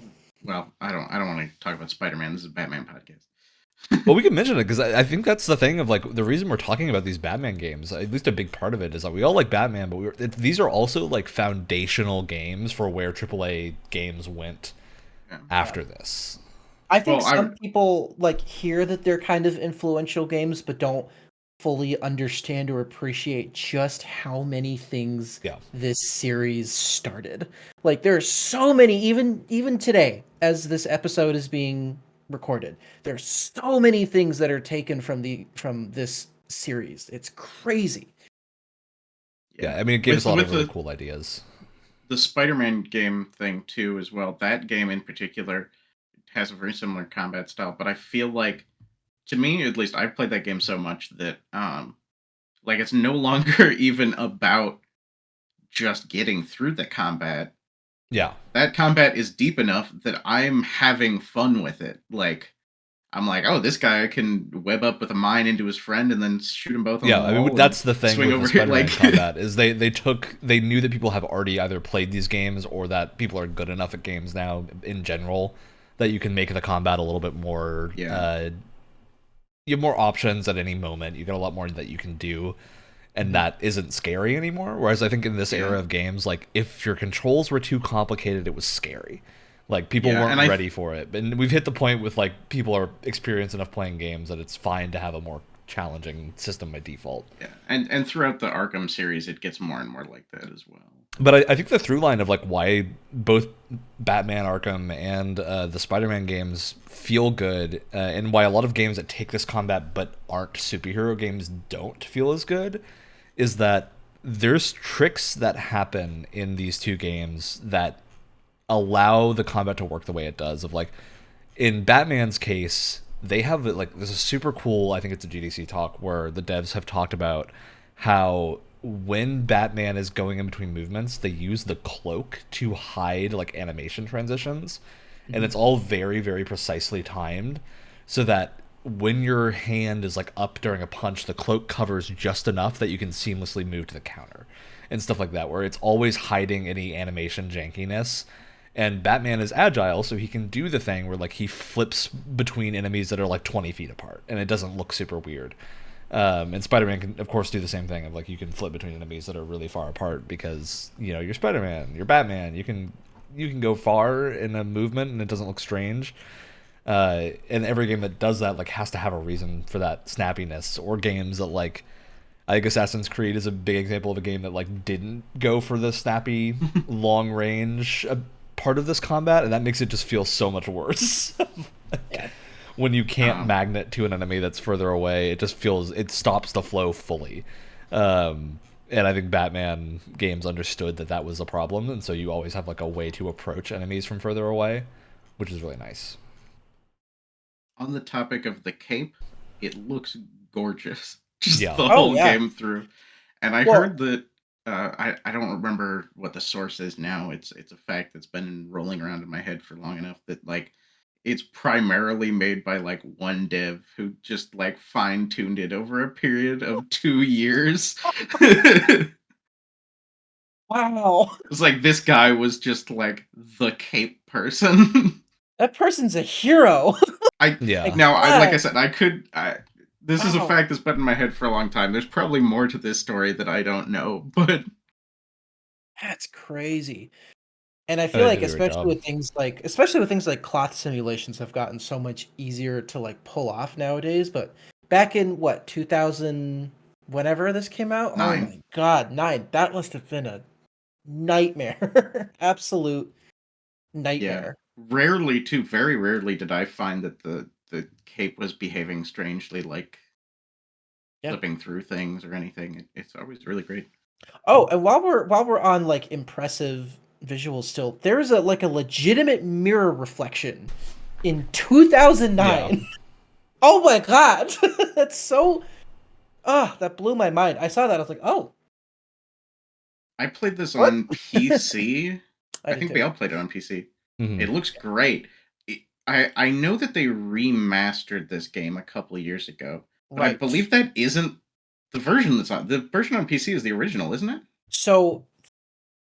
well, I don't want to talk about Spider-Man. This is a Batman podcast. Well, we can mention it because I think that's the thing of like the reason we're talking about these Batman games. At least a big part of it is that we all like Batman, but these are also like foundational games for where AAA games went after this. I think Well, some people like hear that they're kind of influential games, but don't fully understand or appreciate just how many things Yeah. this series started. Like there are so many, even today, as this episode is being recorded, there's so many things that are taken from this series. It's crazy. Yeah, I mean, it gave us a lot of With really cool ideas. the Spider-Man game thing too, as well. That game in particular has a very similar combat style, but I feel like, to me at least, I've played that game so much that like it's no longer even about just getting through the combat. Yeah. That combat is deep enough that I'm having fun with it. Like, I'm like, oh, this guy can web up with a mine into his friend and then shoot them both on the wall. I mean, that's the thing swing with the over here, Spider-Man like- combat is they knew that people have already either played these games or that people are good enough at games now in general that you can make the combat a little bit more. Yeah. You have more options at any moment. You got a lot more that you can do, and that isn't scary anymore. Whereas I think in this era of games, like if your controls were too complicated, it was scary. Like people weren't ready for it. And we've hit the point with like people are experienced enough playing games that it's fine to have a more challenging system by default. Yeah, and throughout the Arkham series, it gets more and more like that as well. But I think the through line of like why both Batman Arkham and the Spider-Man games feel good, and why a lot of games that take this combat but aren't superhero games don't feel as good, is that there's tricks that happen in these two games that allow the combat to work the way it does. Of like, in Batman's case, they have like there's a super cool, I think it's a GDC talk where the devs have talked about how when Batman is going in between movements, they use the cloak to hide like animation transitions, and it's all very, very precisely timed so that when your hand is like up during a punch, the cloak covers just enough that you can seamlessly move to the counter and stuff like that, where it's always hiding any animation jankiness. And Batman is agile, so he can do the thing where like he flips between enemies that are like 20 feet apart, and it doesn't look super weird. And Spider-Man can, of course, do the same thing of like you can flip between enemies that are really far apart because you're Spider-Man, you're Batman. You can go far in a movement and it doesn't look strange. And every game that does that like has to have a reason for that snappiness. Or games that like, I think Assassin's Creed is a big example of a game that like didn't go for the snappy long range part of this combat, and that makes it just feel so much worse. When you can't magnet to an enemy that's further away, it stops the flow fully. And I think Batman games understood that was a problem, and so you always have like a way to approach enemies from further away, which is really nice. On the topic of the cape, it looks gorgeous. Just Yeah. the whole game through. And I heard that I don't remember what the source is now. It's a fact that's been rolling around in my head for long enough that like it's primarily made by like one dev who just like fine-tuned it over a period of 2 years. Wow. It's like this guy was just like the cape person. That person's a hero. Like I said, this is a fact that's been in my head for a long time. There's probably more to this story that I don't know, but That's crazy. And I Oh, feel they like did a great job. especially with things like cloth simulations have gotten so much easier to like pull off nowadays, but back in what, 2000, whenever this came out? Oh 9. my god, 9. That must have been a nightmare. Absolute Yeah. nightmare. Rarely, too, very rarely did I find that the cape was behaving strangely, like Yeah. flipping through things or anything. It's always really great. Oh, and while we're on like impressive visuals still, there's a like a legitimate mirror reflection in Yeah. 2009. Oh my god. That's so that blew my mind. I saw that. I was like, "Oh, I played this what?" on PC. I I did think we too. all played it on PC. Mhm. It looks great. I know that they remastered this game a couple of years ago, but I Right. believe that isn't the version that's on the version on PC is the original, isn't it? So,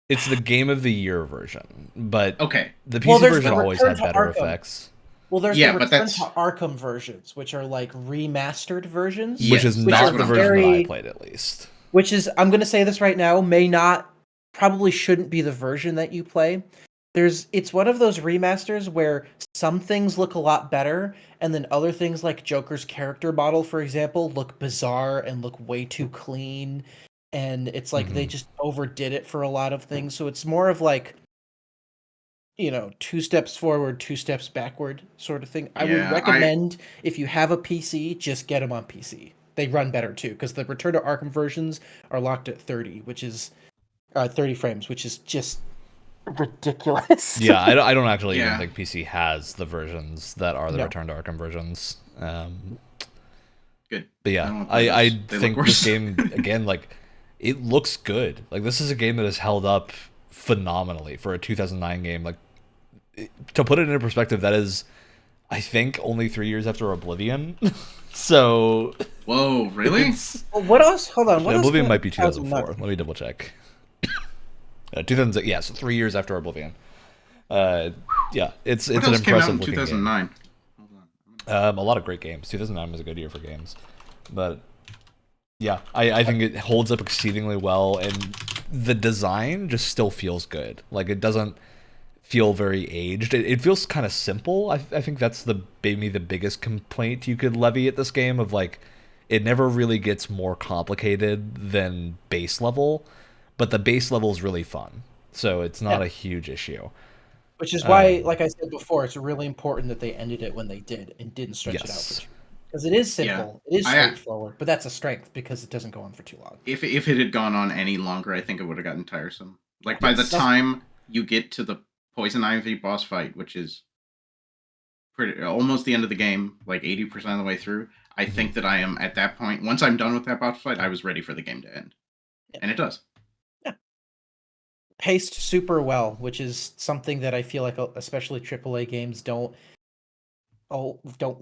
It's the Game of the Year version, but Okay. the well, PC there's the version always Return had to better Arkham. effects, Well, there's the Yeah, but Return to that's Arkham versions, which are like remastered versions, which is yes, which that's are not what the I'm talking version that I about. very, played at least. which is, I'm going to say this right now, probably shouldn't be the version that you play. It's one of those remasters where some things look a lot better, and then other things like Joker's character model, for example, look bizarre and look way too clean. And it's like they Mhm. just overdid it for a lot of things. So it's more of like, 2 steps forward, 2 steps backward sort of thing. I would Yeah, I recommend if you have a PC, just get them on PC. They run better too, because the Return to Arkham versions are locked at 30, which is 30 frames, which is just ridiculous. Yeah, I don't actually even yeah. think PC has the versions that are the No. Return to Arkham versions. Good. But I yeah, don't want to play I those. They look think this worse. game again, like, it looks good. Like, this is a game that has held up phenomenally for a 2009 game. Like, to put it into perspective, that is, I think, only 3 years after Oblivion. So Whoa, really? it's Well, what else? Hold on. actually What else came Oblivion out in might be 2009? 2004. Let me double check. 2000, yeah, so 3 years after Oblivion. Yeah, it's What an else came out in impressive looking game. 2009? Hold on. A lot of great games. 2009 was a good year for games, but yeah, I think it holds up exceedingly well, and the design just still feels good. Like, it doesn't feel very aged. It feels kind of simple. I think that's maybe the biggest complaint you could levy at this game, of like, it never really gets more complicated than base level, but the base level is really fun, so it's not Yeah. a huge issue. Which is why, Um, like I said before, it's really important that they ended it when they did and didn't stretch it out for yes. too long. Because it is Yeah. simple, it is I straightforward, but that's a strength because it doesn't go on for too long. if it had gone on any longer, I think it would have gotten tiresome. Yeah. Like by the Yes. time you get to the Poison Ivy boss fight, which is pretty almost the end of the game, like 80% of the way through, I Mhm. think that I am at that point. Once I'm done with that boss fight, I was ready for the game to end, Yeah. and it does. Yeah. Paced super well, which is something that I feel like especially AAA games don't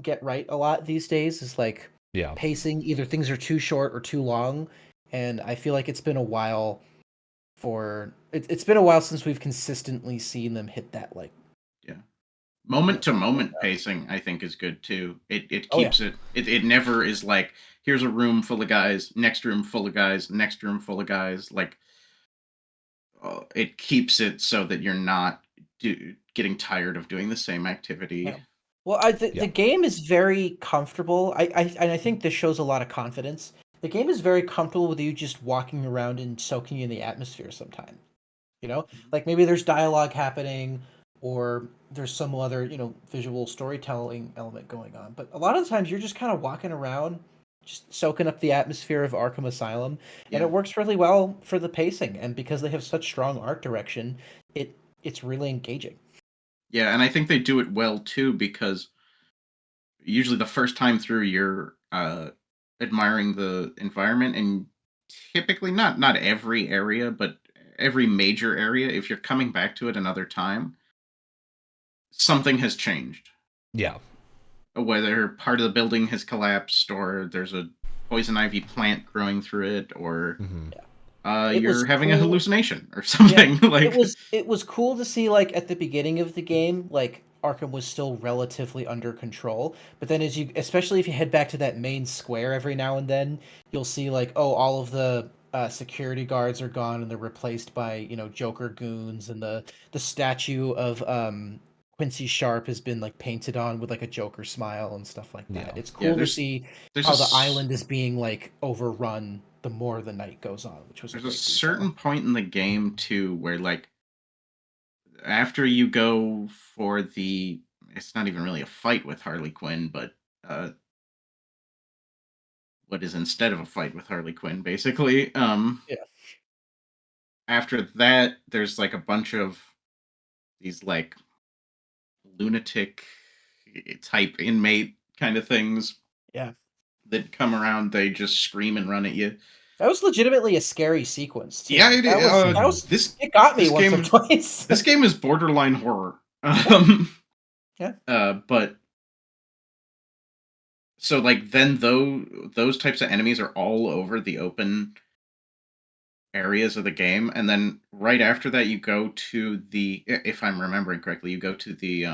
get right a lot these days. Is like Yeah. pacing. Either things are too short or too long, and I feel like it's been a while it's been a while since we've consistently seen them hit that like Yeah. Moment to point moment out. pacing, I think, is good too. It Oh yeah, keeps it never is like here's a room full of guys, next room full of guys, next room full of guys. Like it keeps it so that you're not getting tired of doing the same activity. yeah. Well, the Yeah. game is very comfortable. And I think this shows a lot of confidence. The game is very comfortable with you just walking around and soaking in the atmosphere sometimes. Like maybe there's dialogue happening or there's some other, visual storytelling element going on. But a lot of the times you're just kind of walking around, just soaking up the atmosphere of Arkham Asylum, and Yeah. it works really well for the pacing. And because they have such strong art direction, it's really engaging. Yeah, and I think they do it well too because usually the first time through you're admiring the environment and typically not every area, but every major area, if you're coming back to it another time, something has changed. Yeah. Whether part of the building has collapsed or there's a poison ivy plant growing through it or Hmm. Yeah. It you're was having a cool. hallucination or Yeah, something it like was it was cool to see like at the beginning of the game, like Arkham was still relatively under control. But then especially if you head back to that main square every now and then, you'll see like, oh, all of the security guards are gone and they're replaced by Joker goons, and the statue of Quincy Sharp has been like painted on with like a Joker smile and stuff like that. Yeah. It's Yeah, cool to see there's how the island is being like overrun the more the night goes on, which was there's a a great certain detail. point in the game too where like after you go for the it's not even really a fight with Harley Quinn, but what is instead of a fight with Harley Quinn, basically. Yeah. After that, there's like a bunch of these like lunatic type inmate kind of things Yeah. that come around. They just scream and run at you. That was legitimately a scary sequence too. Yeah, it That was this it got me this once or game twice. this game is borderline horror. Yeah. But so like then those types of enemies are all over the open areas of the game, and then right after that you go to the, if I'm remembering correctly, you go to the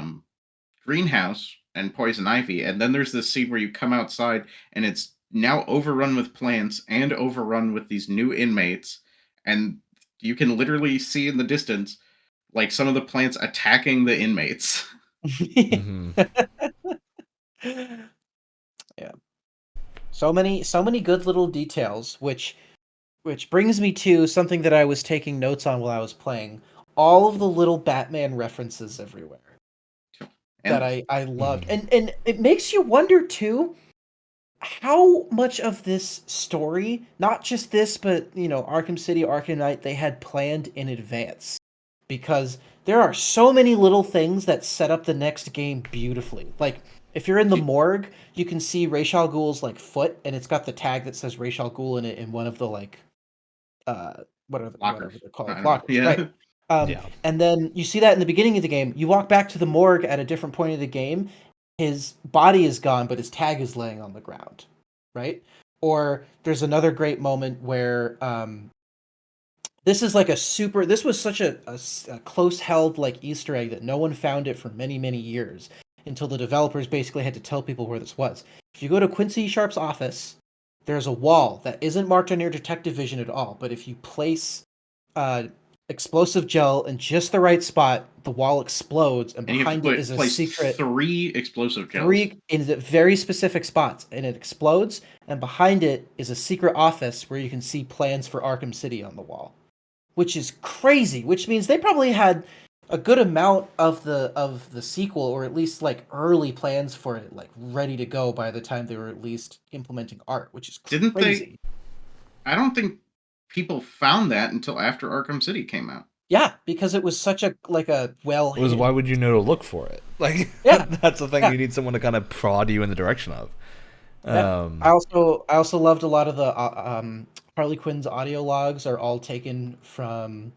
greenhouse and poison ivy, and then there's this scene where you come outside and it's now overrun with plants and overrun with these new inmates, and you can literally see in the distance like some of the plants attacking the inmates. Mm-hmm. Yeah. So many good little details, which brings me to something that I was taking notes on while I was playing. All of the little Batman references everywhere And that I loved. And it makes you wonder too how much of this story, not just this, but Arkham City, Arkham Knight, they had planned in advance. Because there are so many little things that set up the next game beautifully. Like if you're in the morgue, you can see Ra's al Ghul's like foot, and it's got the tag that says Ra's al Ghul in it in one of the like whatever lockers. they're I called, don't know. lockers, Yeah. right? Yeah. And then you see that in the beginning of the game. You walk back to the morgue at a different point of the game. His body is gone, but his tag is laying on the ground, right? Or there's another great moment where this is like this was such a close held like Easter egg that no one found it for many, many years until the developers basically had to tell people where this was. If you go to Quincy Sharp's office, there's a wall that isn't marked on your detective vision at all, but if you place explosive gel in just the right spot, the wall explodes, and And you have behind to it is a place secret 3 explosive gels. 3 in the very specific spots, and it explodes, and behind it is a secret office where you can see plans for Arkham City on the wall, which is crazy, which means they probably had a good amount of the sequel, or at least like early plans for it, like ready to go by the time they were at least implementing art, which is Didn't crazy. I don't think people found that until after Arkham City came out. Yeah, because it was such a well It was, why would you know to look for it? Like, Yeah. that's the thing. Yeah. You need someone to kind of prod you in the direction of. Yeah. I also loved a lot of the Harley Quinn's audio logs are all taken from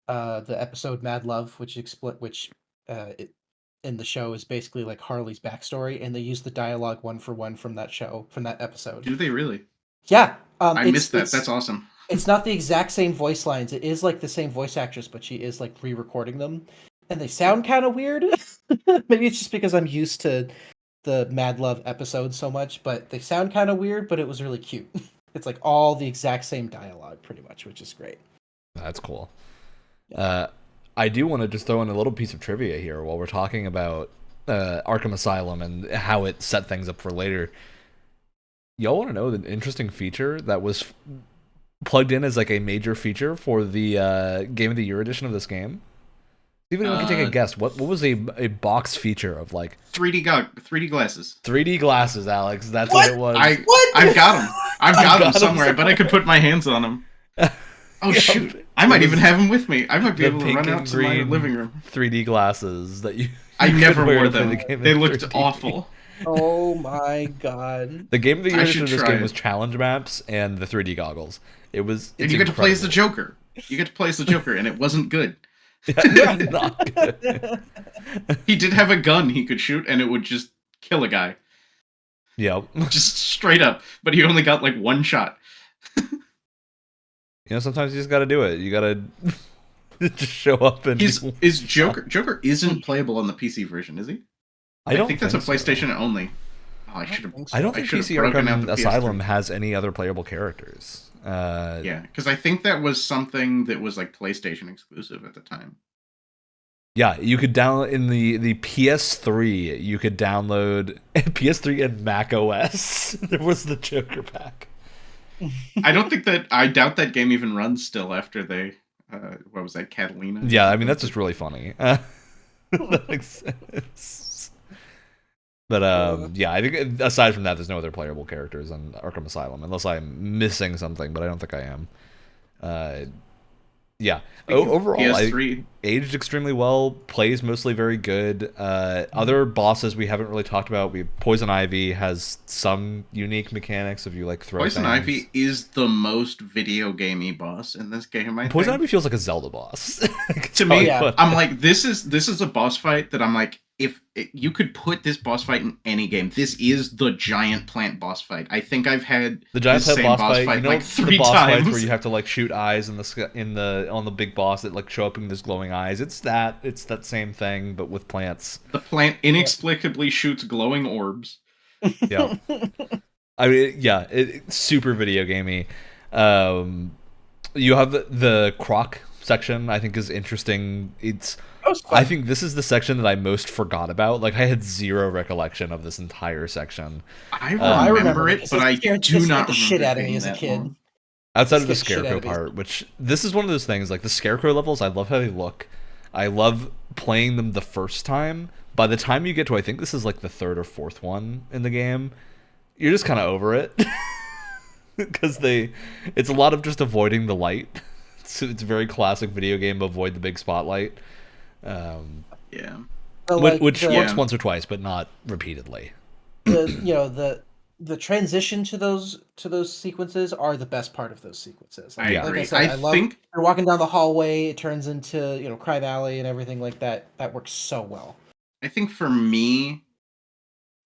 the episode Mad Love, which in the show is basically like Harley's backstory, and they use the dialogue one for one from that show, from that episode. Do they really? Yeah. I missed that. That's awesome. It's not the exact same voice lines. It is like the same voice actress, but she is like re-recording them, and they sound kind of weird. Maybe it's just because I'm used to the Mad Love episode so much, but they sound kind of weird, but it was really cute. It's like all the exact same dialogue pretty much, which is great. That's cool. I do want to just throw in a little piece of trivia here while we're talking about Arkham Asylum and how it set things up for later. Y'all want to know the interesting feature that was plugged in as like a major feature for the Game of the Year edition of this game? See if anyone can take a guess. What was a box feature of like 3D glasses? 3D glasses, Alex. That's what it was. I've got them. I've got them somewhere. I bet I could put my hands on them. Oh shoot! I might even have them with me. I might be able to run out to my living room. 3D glasses that you. I never wear wore to play them. the game They in looked 3D. awful. Oh my god! The Game of the Year I edition of should this try game it. was challenge maps and the 3D goggles. It's And you get to play as the incredible. Joker. You get to play as the Joker, and it wasn't good. Not good. He did have a gun he could shoot, and it would just kill a guy. Yep. Just straight up. But he only got like one shot. Sometimes you just got to do it. You got to just show up and. Is Joker isn't playable on the PC version, is he? I don't think that's a so. PlayStation only. Oh, I should have. I don't think PC Arkham Asylum has any other playable characters. Yeah, because I think that was something that was like PlayStation exclusive at the time. Yeah, you could download in the PS3. You could download PS3 and Mac OS. There was the Joker pack. I doubt that game even runs still after they, what was that, Catalina? Yeah, I mean that's just really funny. That makes sense. But yeah, I think aside from that, there's no other playable characters in Arkham Asylum, unless I'm missing something, but I don't think I am. Yeah. Overall, PS3 aged extremely well. Plays mostly very good. Other bosses we haven't really talked about. Poison Ivy has some unique mechanics if you like throw Poison things. Ivy is the most video gamey boss in this game. I Poison think. Ivy feels like a Zelda boss. To me, I'm like, this is a boss fight that I'm like, if you could put this boss fight in any game, this is the giant plant boss fight. I think I've had the giant plant boss fight. You know, like 3 the boss times. fights where you have to like shoot eyes on the big boss that like show up in this glowing eyes. It's that same thing, but with plants. The plant inexplicably shoots glowing orbs. Yeah. I mean, yeah, it's super video gamey. You have the croc section. I think is interesting. I think this is the section that I most forgot about. Like I had zero recollection of this entire section. I remember it, but I do not remember the shit out of me as a kid. Long. Outside of the scarecrow part, which this is one of those things. Like the scarecrow levels, I love how they look. I love playing them the first time. By the time you get to, I think this is like the 3rd or 4th one in the game, you're just kind of over it. Because it's a lot of just avoiding the light. It's very classic video game, avoid the big spotlight. Yeah. Which works once or twice, but not repeatedly. The transition to those sequences are the best part of those sequences. I agree. I said, I love you're walking down the hallway, it turns into Crime Alley and everything like that. That works so well. I think for me,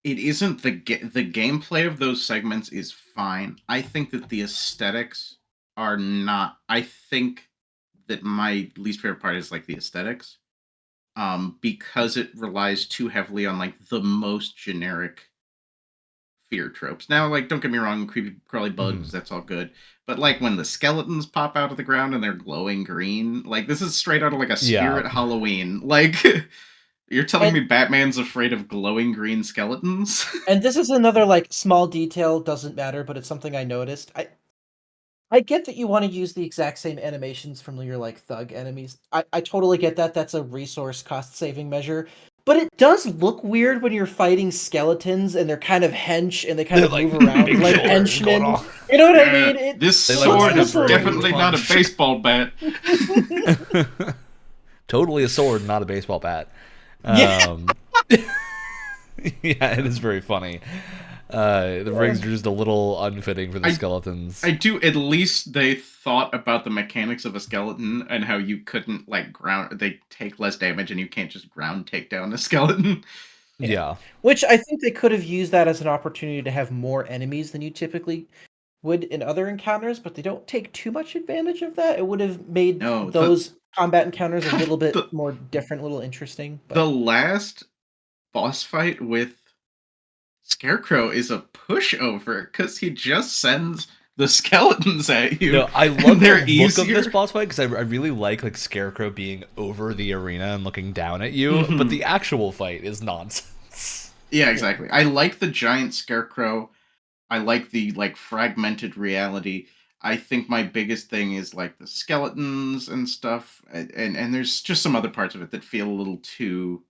it isn't the gameplay of those segments is fine. I think that the aesthetics are not. I think that my least favorite part is like the aesthetics, because it relies too heavily on like the most generic fear tropes. Now, like, don't get me wrong, creepy crawly bugs, that's all good. But like when the skeletons pop out of the ground and they're glowing green, like this is straight out of like a Spirit Halloween. Like you're telling me Batman's afraid of glowing green skeletons? And this is another like small detail, doesn't matter, but it's something I noticed. I get that you want to use the exact same animations from your like thug enemies. I totally get that. That's a resource cost saving measure. But it does look weird when you're fighting skeletons and they're kind of hench and they kind of move around like henchmen. You know what I mean? This sword is definitely not a baseball bat. Totally a sword, not a baseball bat. Yeah, it is very funny. The rings are just a little unfitting for the skeletons. I do. At least they thought about the mechanics of a skeleton and how you couldn't like ground. They take less damage, and you can't just ground take down a skeleton. Yeah. Which I think they could have used that as an opportunity to have more enemies than you typically would in other encounters, but they don't take too much advantage of that. It would have made those combat encounters a little bit more different, a little interesting. But the last boss fight with Scarecrow is a pushover because he just sends the skeletons at you. No, I love the look of this boss fight because I really like Scarecrow being over the arena and looking down at you, but the actual fight is nonsense. Yeah, exactly. I like the giant Scarecrow. I like the like fragmented reality. I think my biggest thing is like the skeletons and stuff, and there's just some other parts of it that feel a little too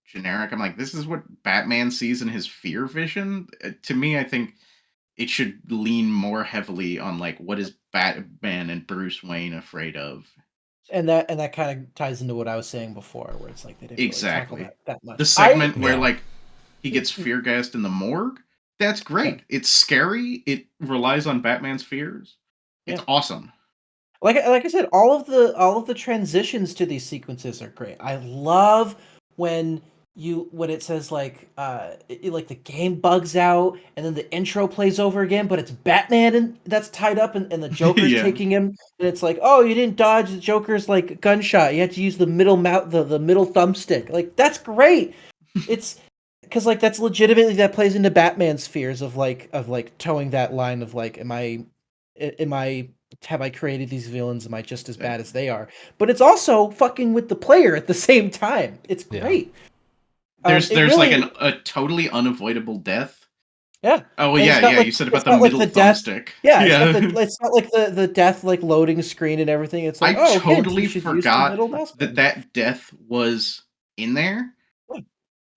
generic. I'm like, this is what Batman sees in his fear vision. To me, I think it should lean more heavily on like what is Batman and Bruce Wayne afraid of. And that kind of ties into what I was saying before, where it's like they didn't really talk about that much. The segment where like he gets fear gassed in the morgue, that's great. Yeah. It's scary. It relies on Batman's fears. It's awesome. Like I said, all of the transitions to these sequences are great. I love when it says like like the game bugs out and then the intro plays over again, but it's Batman and that's tied up and the Joker's taking him, and it's like, oh, you didn't dodge the Joker's like gunshot. You had to use the middle the middle thumbstick. Like that's great. It's because like that's legitimately that plays into Batman's fears of towing that line of like, am I have I created these villains? Am I just as bad as they are? But it's also fucking with the player at the same time. It's great. There's really, like a totally unavoidable death. yeah. Oh well, And yeah, like, you said about the like middle the death. thumbstick. Yeah, Yeah. it's not like the death like loading screen and everything. It's like, I oh, hint, totally you should use the forgot middle mouse button. that death was in there. Yeah.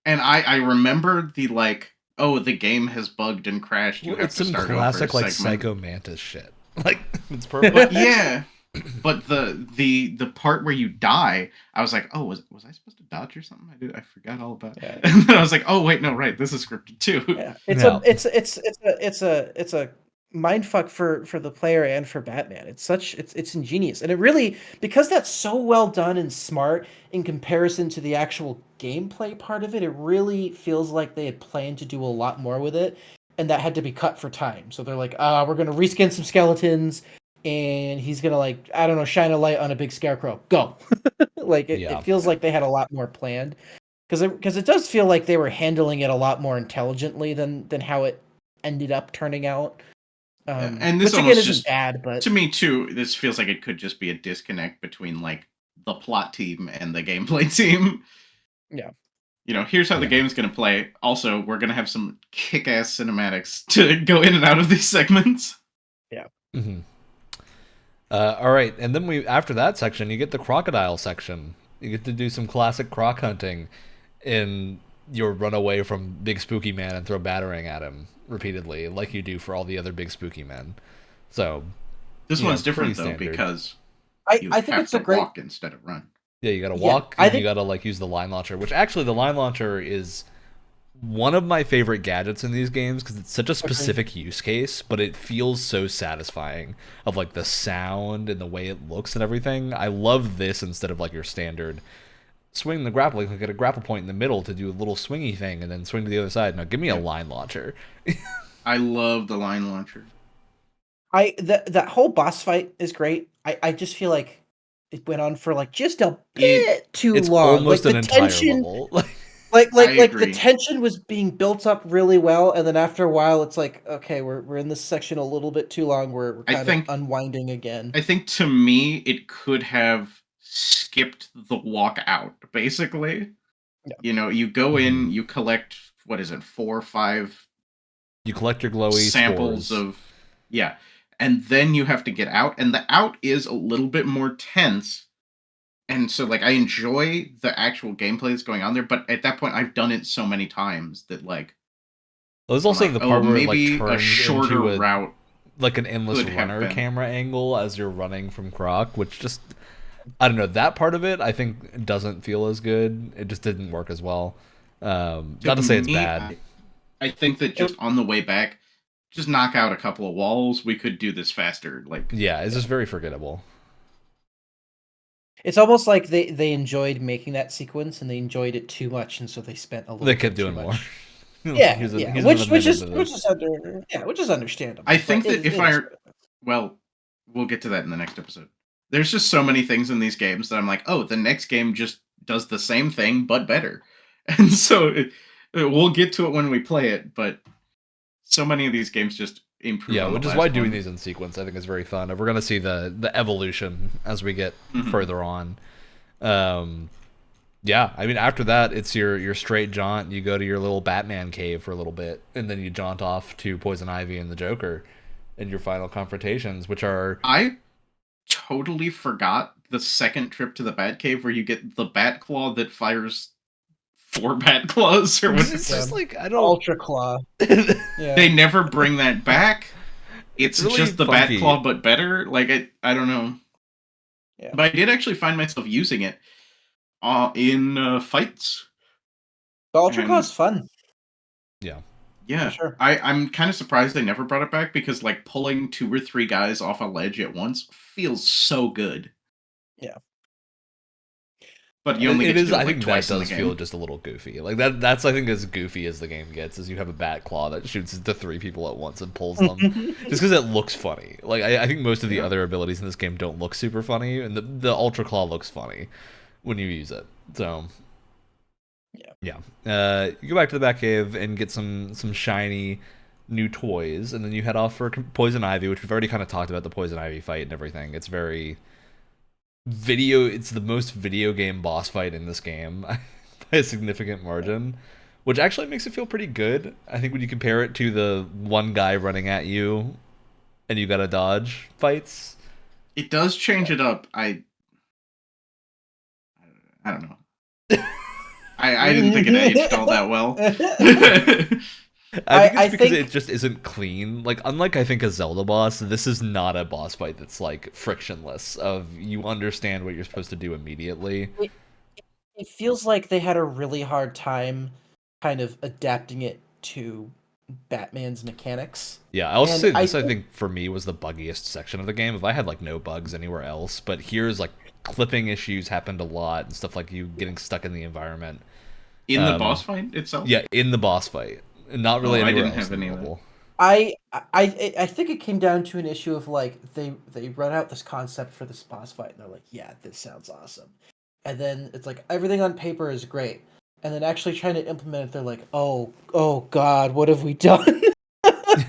And I remember the like, oh, the game has bugged and crashed. You have to start over. It's some classic like segment. Psycho Mantis shit. Like it's perfect. But yeah, but the part where you die, I was like, oh, was I supposed to dodge or something? I forgot all about it. Yeah. And then I was like, oh wait, no, right, this is scripted too. Yeah. It's a mindfuck for the player and for Batman. It's ingenious. And it really, because that's so well done and smart in comparison to the actual gameplay part of it, it really feels like they had planned to do a lot more with it, and that had to be cut for time. So they're like, we're gonna reskin some skeletons, and he's gonna, like, I don't know, shine a light on a big scarecrow. Go. Like it feels like they had a lot more planned. Because it does feel like they were handling it a lot more intelligently than how it ended up turning out. And this which again isn't bad, but to me too, this feels like it could just be a disconnect between like the plot team and the gameplay team. Yeah. You know, here's how the game's going to play. Also, we're going to have some kick-ass cinematics to go in and out of these segments. Yeah. Mm-hmm. All right, and then after that section, you get the crocodile section. You get to do some classic croc hunting, and you'll run away from Big Spooky Man and throw batarang at him repeatedly, like you do for all the other Big Spooky Men. So this one's different though, because I think it's a great walk instead of run. Yeah, you gotta walk, and you gotta like use the line launcher, which actually the line launcher is one of my favorite gadgets in these games because it's such a specific use case, but it feels so satisfying of like the sound and the way it looks and everything. I love this instead of like your standard swing the grappling hook at a grapple point in the middle to do a little swingy thing and then swing to the other side. Now give me a line launcher. I love the line launcher. That whole boss fight is great. I just feel like it went on for like just a bit too long. It's almost like an the entire tension, level. like the tension was being built up really well, and then after a while, it's like, okay, we're in this section a little bit too long. We're kind of unwinding again. I think to me, it could have skipped the walk out. Basically, you know, you go in, you collect 4 or 5. You collect your glowy samples spores. of and then you have to get out, and the out is a little bit more tense. And so, like, I enjoy the actual gameplay that's going on there, but at that point, I've done it so many times that, like... There's also the part where maybe it like turns a shorter into route, like an endless runner camera angle as you're running from Croc, which just... I don't know, that part of it, I think, doesn't feel as good. It just didn't work as well. Not to say it's bad. I think that just on the way back, just knock out a couple of walls, we could do this faster. Like, yeah, it's just very forgettable. It's almost like they enjoyed making that sequence and they enjoyed it too much, and so they spent a little. They kept doing more. Yeah, which is understandable. I think that we'll get to that in the next episode. There's just so many things in these games that I'm like, oh, the next game just does the same thing but better, and so we'll get to it when we play it. But so many of these games just improve. Yeah, which is why doing these in sequence I think is very fun. We're gonna see the evolution as we get further on. Yeah, I mean after that it's your straight jaunt. You go to your little Batman cave for a little bit, and then you jaunt off to Poison Ivy and the Joker, and your final confrontations, which are I totally forgot the second trip to the Batcave where you get the Bat Claw that fires 4 Bat Claws or what? It's just like I don't Ultra Claw. Yeah. They never bring that back. It's really just the funky. Bat Claw but better. Like I don't know. Yeah. But I did actually find myself using it in fights. The Ultra Claw's fun. Yeah. Yeah, sure. I'm kind of surprised they never brought it back because, like, pulling 2 or 3 guys off a ledge at once feels so good. Yeah. But you only get to do it I think twice that does feel just a little goofy. Like that's I think as goofy as the game gets is you have a Bat Claw that shoots into 3 people at once and pulls them just because it looks funny. Like I think most of the other abilities in this game don't look super funny, and the Ultra Claw looks funny when you use it. So. Yeah. You go back to the Batcave and get some shiny new toys, and then you head off for Poison Ivy, which we've already kind of talked about the Poison Ivy fight and everything. It's very it's the most video game boss fight in this game by a significant margin, which actually makes it feel pretty good. I think when you compare it to the one guy running at you and you gotta dodge fights. It does change it up. I don't know. I didn't think it aged all that well. I think it's because it just isn't clean. Like, unlike I think a Zelda boss, this is not a boss fight that's like frictionless. Of you understand what you're supposed to do immediately. It feels like they had a really hard time kind of adapting it to Batman's mechanics. Yeah, I'll say this. I think for me was the buggiest section of the game. If I had like no bugs anywhere else, but here's like clipping issues happened a lot and stuff like you getting stuck in the environment. In the boss fight itself? Yeah, in the boss fight. Not really anywhere else. I didn't have any level. I think it came down to an issue of like they run out this concept for this boss fight and they're like, yeah, this sounds awesome. And then it's like everything on paper is great. And then actually trying to implement it, they're like, oh god, what have we done?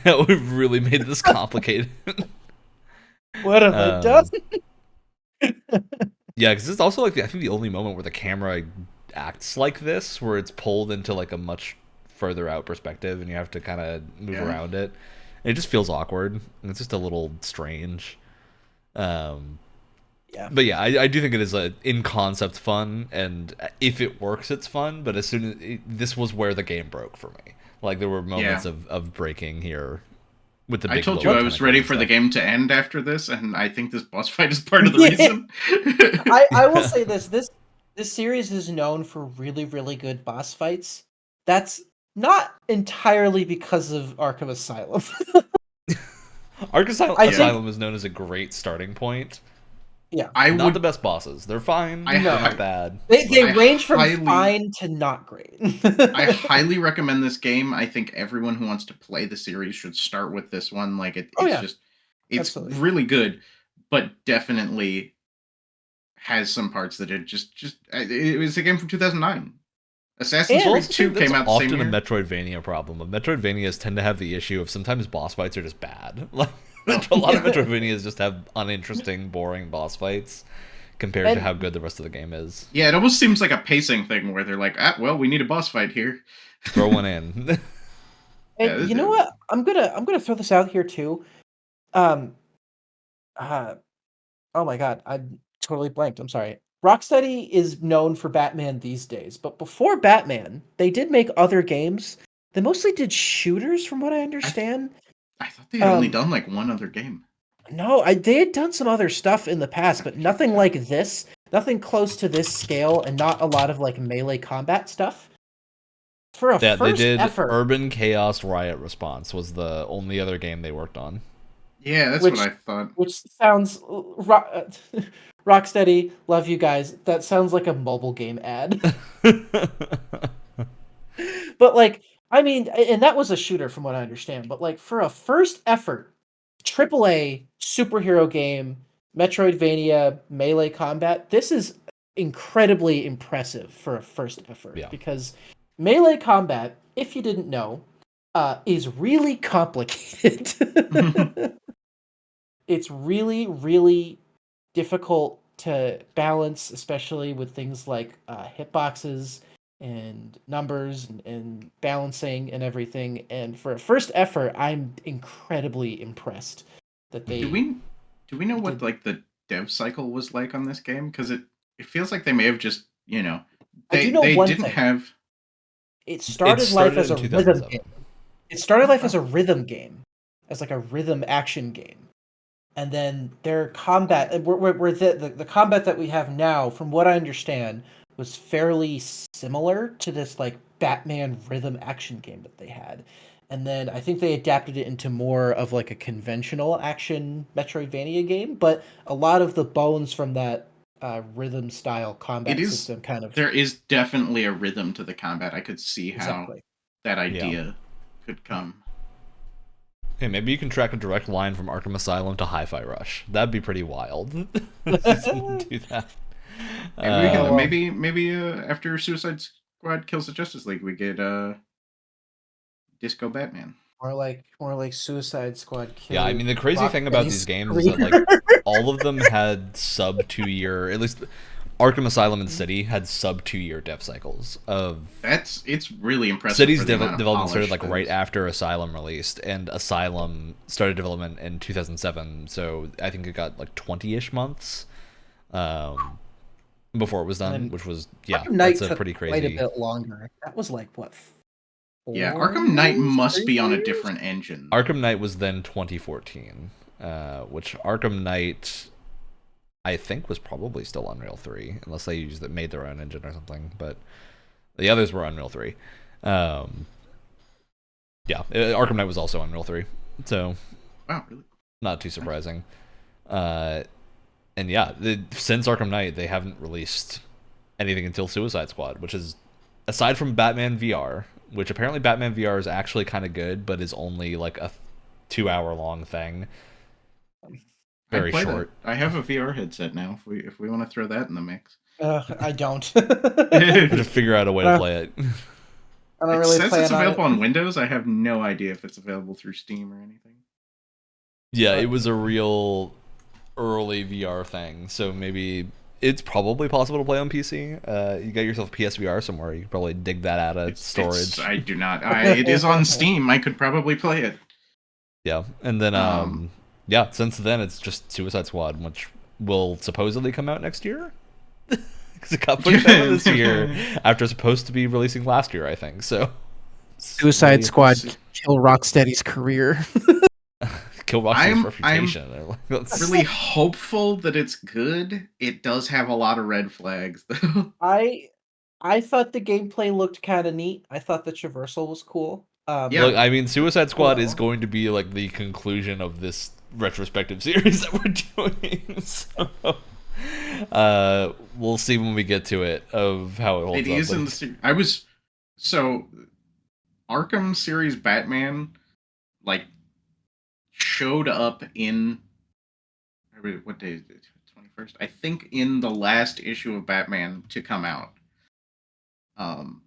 Yeah, we've really made this complicated. What have I done? Yeah, because it's also like I think the only moment where the camera acts like this, where it's pulled into like a much further out perspective and you have to kind of move around it. And it just feels awkward and it's just a little strange. But yeah, I do think it is in concept fun, and if it works, it's fun. But as soon as this was where the game broke for me, like there were moments of breaking here. With the big I told you I was ready for the game to end after this, and I think this boss fight is part of the reason. I will say this series is known for really, really good boss fights. That's not entirely because of Arkham Asylum. Asylum is known as a great starting point. Yeah, not the best bosses. They're fine. They're not bad. They range from fine to not great. I highly recommend this game. I think everyone who wants to play the series should start with this one. Like it's Absolutely. Really good, but definitely has some parts that are just. It was a game from 2009. Assassin's Creed 2 came out the same year. Often a Metroidvania problem. Metroidvanias tend to have the issue of sometimes boss fights are just bad. Like a lot of Metroidvanias just have uninteresting, boring boss fights compared to how good the rest of the game is. Yeah, it almost seems like a pacing thing where they're like, well, we need a boss fight here. Throw one in. And you know what? I'm gonna throw this out here too. Oh my god, I'm totally blanked. I'm sorry. Rocksteady is known for Batman these days, but before Batman, they did make other games. They mostly did shooters, from what I understand. I thought they had only done like one other game. No, they had done some other stuff in the past, but nothing like this. Nothing close to this scale, and not a lot of like melee combat stuff. For a first they did effort, Urban Chaos Riot Response was the only other game they worked on. Yeah, that's what I thought. Which sounds Rocksteady, love you guys. That sounds like a mobile game ad. But like, I mean, and that was a shooter from what I understand. But like, for a first effort, AAA superhero game, Metroidvania, melee combat, this is incredibly impressive for a first effort. Yeah. Because melee combat, if you didn't know, is really complicated. It's really, really difficult to balance, especially with things like hitboxes and numbers and balancing and everything. And for a first effort, I'm incredibly impressed that they. Do we know what like the dev cycle was like on this game? Because it feels like they may have just they didn't have. It started life as a rhythm game. It started life as a rhythm game, as like a rhythm action game. And then their combat, the combat that we have now, from what I understand, was fairly similar to this like Batman rhythm action game that they had. And then I think they adapted it into more of like a conventional action Metroidvania game. But a lot of the bones from that rhythm style combat system kind of. There is definitely a rhythm to the combat. I could see how that idea could come. Hey, maybe you can track a direct line from Arkham Asylum to Hi-Fi Rush. That'd be pretty wild. Do that. Maybe after Suicide Squad kills the Justice League, we get Disco Batman. More like Suicide Squad killed. Yeah, I mean the crazy thing about these games is that like all of them had sub 2 year, at least Arkham Asylum and City had sub 2 year dev cycles of. It's really impressive. City's for the amount of development started polish like right after Asylum released, and Asylum started development in 2007. So I think it got like 20-ish months before it was done, which was that's a pretty crazy. Quite a bit longer. That was like what? Yeah, Arkham Knight must be on a different engine. Arkham Knight was then 2014, which Arkham Knight, I think, was probably still Unreal 3, unless they made their own engine or something. But the others were Unreal 3. Arkham Knight was also Unreal 3. So, wow, really? Not too surprising. And yeah, since Arkham Knight, they haven't released anything until Suicide Squad, which is, aside from Batman VR, which apparently Batman VR is actually kind of good, but is only like a 2-hour long thing. Very short. That. I have a VR headset now. If we want to throw that in the mix. I don't. To figure out a way to play it. I don't really says it's available on Windows. I have no idea if it's available through Steam or anything. Yeah, it was a real early VR thing, so maybe it's probably possible to play on PC. You got yourself a PSVR somewhere. You could probably dig that out of storage. I do not. It is on Steam. I could probably play it. Yeah, and then since then it's just Suicide Squad, which will supposedly come out next year. Because it got pushed out this year after it's supposed to be releasing last year, I think. So Suicide Squad kill Rocksteady's career. Kill Rocksteady's reputation. I'm really hopeful that it's good. It does have a lot of red flags, though. I thought the gameplay looked kind of neat. I thought the traversal was cool. Look, I mean, Suicide Squad is going to be like the conclusion of this retrospective series that we're doing. So, we'll see when we get to it of how it holds up. It is in the Arkham series Batman, like, showed up in what day is it? 21st, I think, in the last issue of Batman to come out. And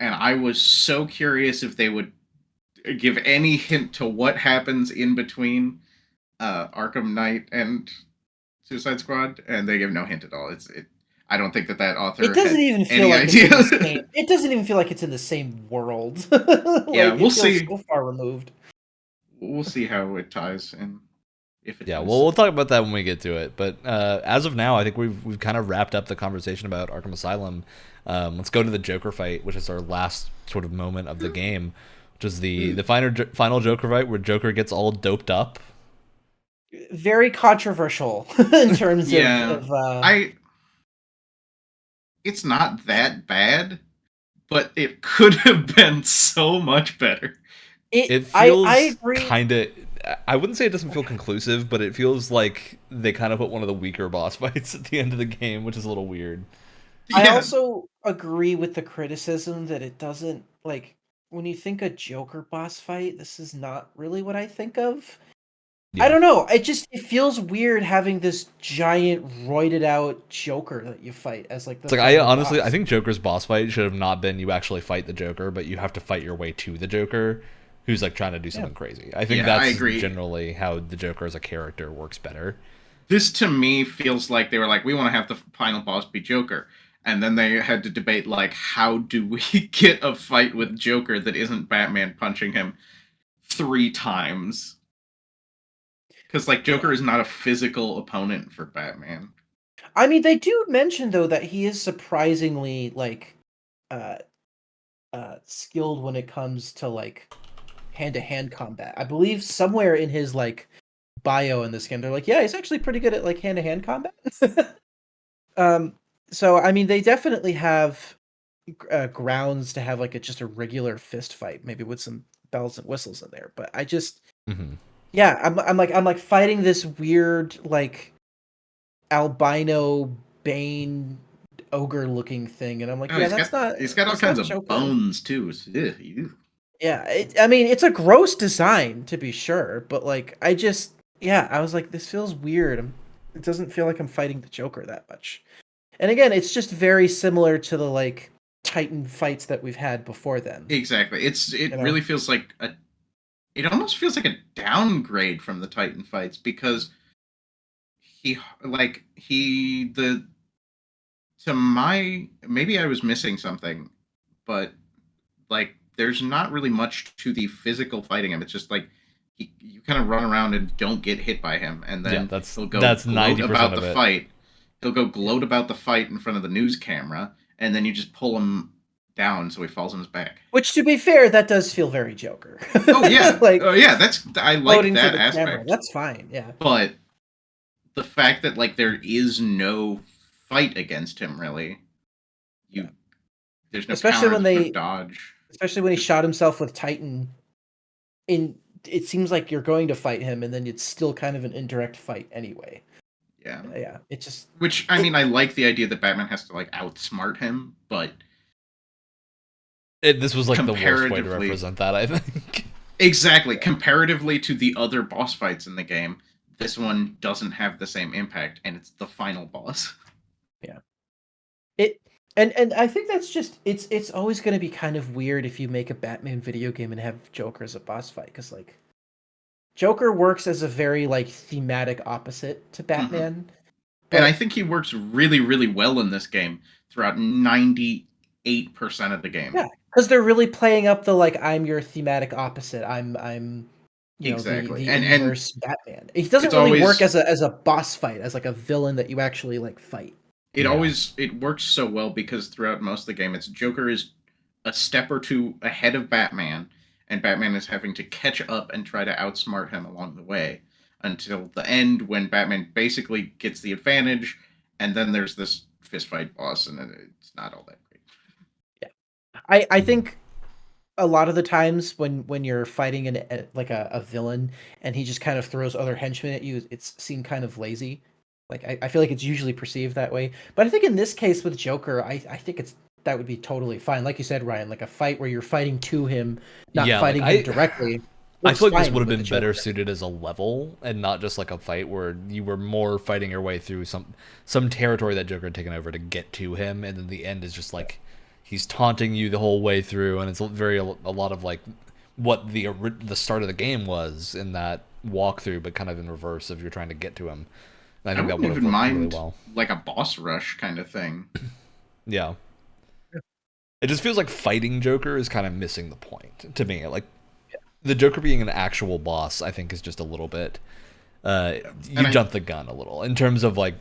I was so curious if they would give any hint to what happens in between Arkham Knight and Suicide Squad, and they give no hint at all. I don't think that author it doesn't even feel like it's in the same, it doesn't even feel like it's in the same world. Yeah, we'll see. So far removed. We'll see how it ties and if it. Yeah, well, we'll talk about that when we get to it. But as of now, I think we've kind of wrapped up the conversation about Arkham Asylum. Let's go to the Joker fight, which is our last sort of moment of the game, which is the final Joker fight where Joker gets all doped up. Very controversial in terms of it's not that bad, but it could have been so much better. It feels kind of, I wouldn't say it doesn't feel conclusive, but it feels like they kind of put one of the weaker boss fights at the end of the game, which is a little weird. Yeah. I also agree with the criticism that it doesn't, like, when you think a Joker boss fight, this is not really what I think of. Yeah. I don't know. It feels weird having this giant roided out Joker that you fight as like the. It's like I think Joker's boss fight should have not been you actually fight the Joker, but you have to fight your way to the Joker, who's like trying to do something crazy. I think that's generally how the Joker as a character works better. This to me feels like they were like, we want to have the final boss be Joker. And then they had to debate, like, how do we get a fight with Joker that isn't Batman punching him 3 times? Because, like, Joker is not a physical opponent for Batman. I mean, they do mention, though, that he is surprisingly, like, skilled when it comes to, like, hand-to-hand combat. I believe somewhere in his, like, bio in this game, they're like, yeah, he's actually pretty good at, like, hand-to-hand combat. So, I mean, they definitely have grounds to have, like, just a regular fist fight, maybe with some bells and whistles in there. But I just, yeah, I'm like fighting this weird, like, albino Bane ogre-looking thing, and I'm like, He's got all kinds of bones too. Yeah, I mean, it's a gross design to be sure, but like, I was like, this feels weird. It doesn't feel like I'm fighting the Joker that much. And again, it's just very similar to the, like, Titan fights that we've had before then. Exactly. It really feels like it almost feels like a downgrade from the Titan fights, because the to my, maybe I was missing something, but like there's not really much to the physical fighting him. It's just like you kind of run around and don't get hit by him, and Yeah, then he'll go that's gloat 90% about of the it. fight. He'll go gloat about the fight in front of the news camera, and then you just pull him down so he falls on his back. Which, to be fair, that does feel very Joker. Oh yeah, like I like floating for that the camera. aspect. That's fine. Yeah. But the fact that like there is no fight against him really, you there's no Especially counter, when there's no they, dodge. especially when he shot himself with Titan. It seems like you're going to fight him, and then it's still kind of an indirect fight anyway. Yeah. Yeah. It just. Which I mean, I like the idea that Batman has to like outsmart him, but This was like the worst way to comparatively- represent that, I think. exactly comparatively to the other boss fights in the game, this one doesn't have the same impact, and it's the final boss. Yeah. And I think that's just it's always going to be kind of weird if you make a Batman video game and have Joker as a boss fight, because like Joker works as a very like thematic opposite to Batman. And I think he works really, really well in this game throughout 98% of the game. Yeah, because they're really playing up the like I'm your thematic opposite. I'm you know Exactly. the And inverse Batman. He doesn't it's really work always- as a boss fight, as like a villain that you actually like fight. it works so well because throughout most of the game, it's Joker is a step or two ahead of Batman, and Batman is having to catch up and try to outsmart him along the way until the end, when Batman basically gets the advantage, and then there's this fistfight boss, and it's not all that great. Yeah, I think a lot of the times when you're fighting like a villain and he just kind of throws other henchmen at you, it's seen kind of lazy. Like I feel like it's usually perceived that way. But I think in this case with Joker, I think that would be totally fine. Like you said, Ryan, like a fight where you're fighting to him, not fighting him directly. I feel like this fine would have with been the better Joker. suited as a level and not just like a fight where you were more fighting your way through some territory that Joker had taken over to get to him, and then the end is just like he's taunting you the whole way through, and it's a lot of like what the start of the game was in that walkthrough, but kind of in reverse if you're trying to get to him. And I think that would have even worked really mind well. like a boss rush kind of thing. Yeah. It just feels like fighting Joker is kind of missing the point to me. Like the Joker being an actual boss, I think, is just a little bit. You jumped the gun a little in terms of like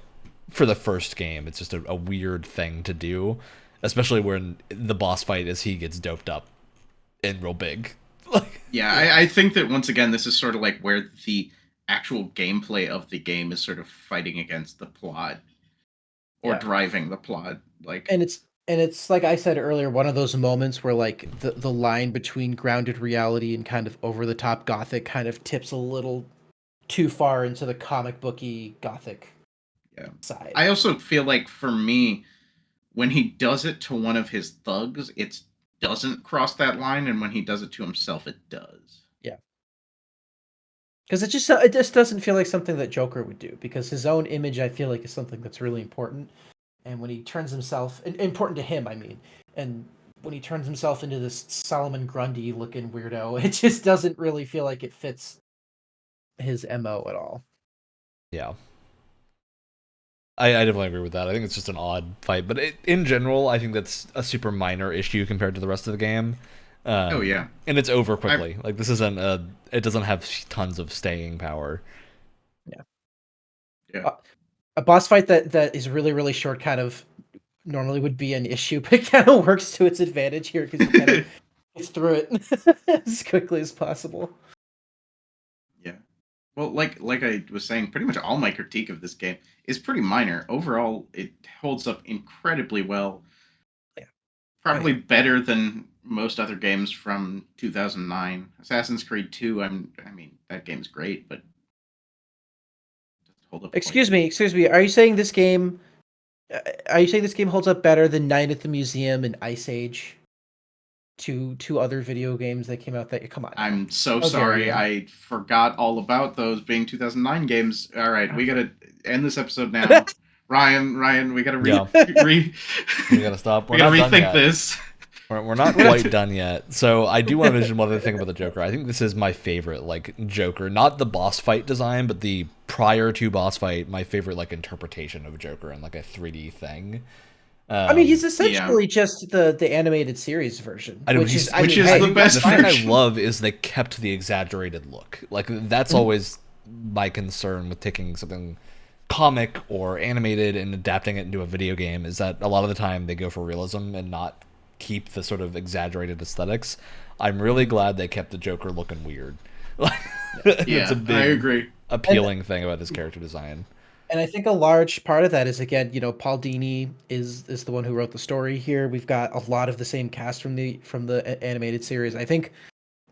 for the first game. It's just a weird thing to do, especially when the boss fight is he gets doped up and real big. Yeah, I think that once again, this is sort of like where the actual gameplay of the game is sort of fighting against the plot or driving the plot. Like, And it's like I said earlier, one of those moments where like the line between grounded reality and kind of over the top gothic kind of tips a little too far into the comic booky gothic side. I also feel like for me, when he does it to one of his thugs, it doesn't cross that line, and when he does it to himself, it does. Yeah. Because it just doesn't feel like something that Joker would do, because his own image, I feel like, is something that's really important. And when he turns himself, important to him, I mean, and when he turns himself into this Solomon Grundy looking weirdo, it just doesn't really feel like it fits his MO at all. Yeah. I definitely agree with that. I think it's just an odd fight, but in general, I think that's a super minor issue compared to the rest of the game. Oh yeah, and it's over quickly. Like this isn't it doesn't have tons of staying power. Yeah. A boss fight that is really, really short kind of normally would be an issue, but it kind of works to its advantage here because you kind of gets through it as quickly as possible. Yeah. Well, like I was saying, pretty much all my critique of this game is pretty minor. Overall, it holds up incredibly well. Yeah. Probably better than most other games from 2009. Assassin's Creed 2, I mean, that game's great, but hold up. Excuse me. Are you saying this game holds up better than Night at the Museum and Ice Age? Two other video games that came out that come on. I'm so sorry. I forgot all about those being 2009 games. All right, we gotta end this episode now. Ryan, we gotta we gotta stop. we gotta rethink this. We're not quite done yet. So I do want to mention one other thing about the Joker. I think this is my favorite, like, Joker. Not the boss fight design, but the prior to boss fight, my favorite, like, interpretation of Joker in, like, a 3D thing. I mean, he's essentially just the animated series version, I know, which is the best The thing I version. love is they kept the exaggerated look. Like, that's always my concern with taking something comic or animated and adapting it into a video game, is that a lot of the time they go for realism and not keep the sort of exaggerated aesthetics. I'm really glad they kept the Joker looking weird. It's a big, I agree. appealing thing about this character design. And I think a large part of that is, again, Paul Dini is the one who wrote the story here. We've got a lot of the same cast from the animated series. I think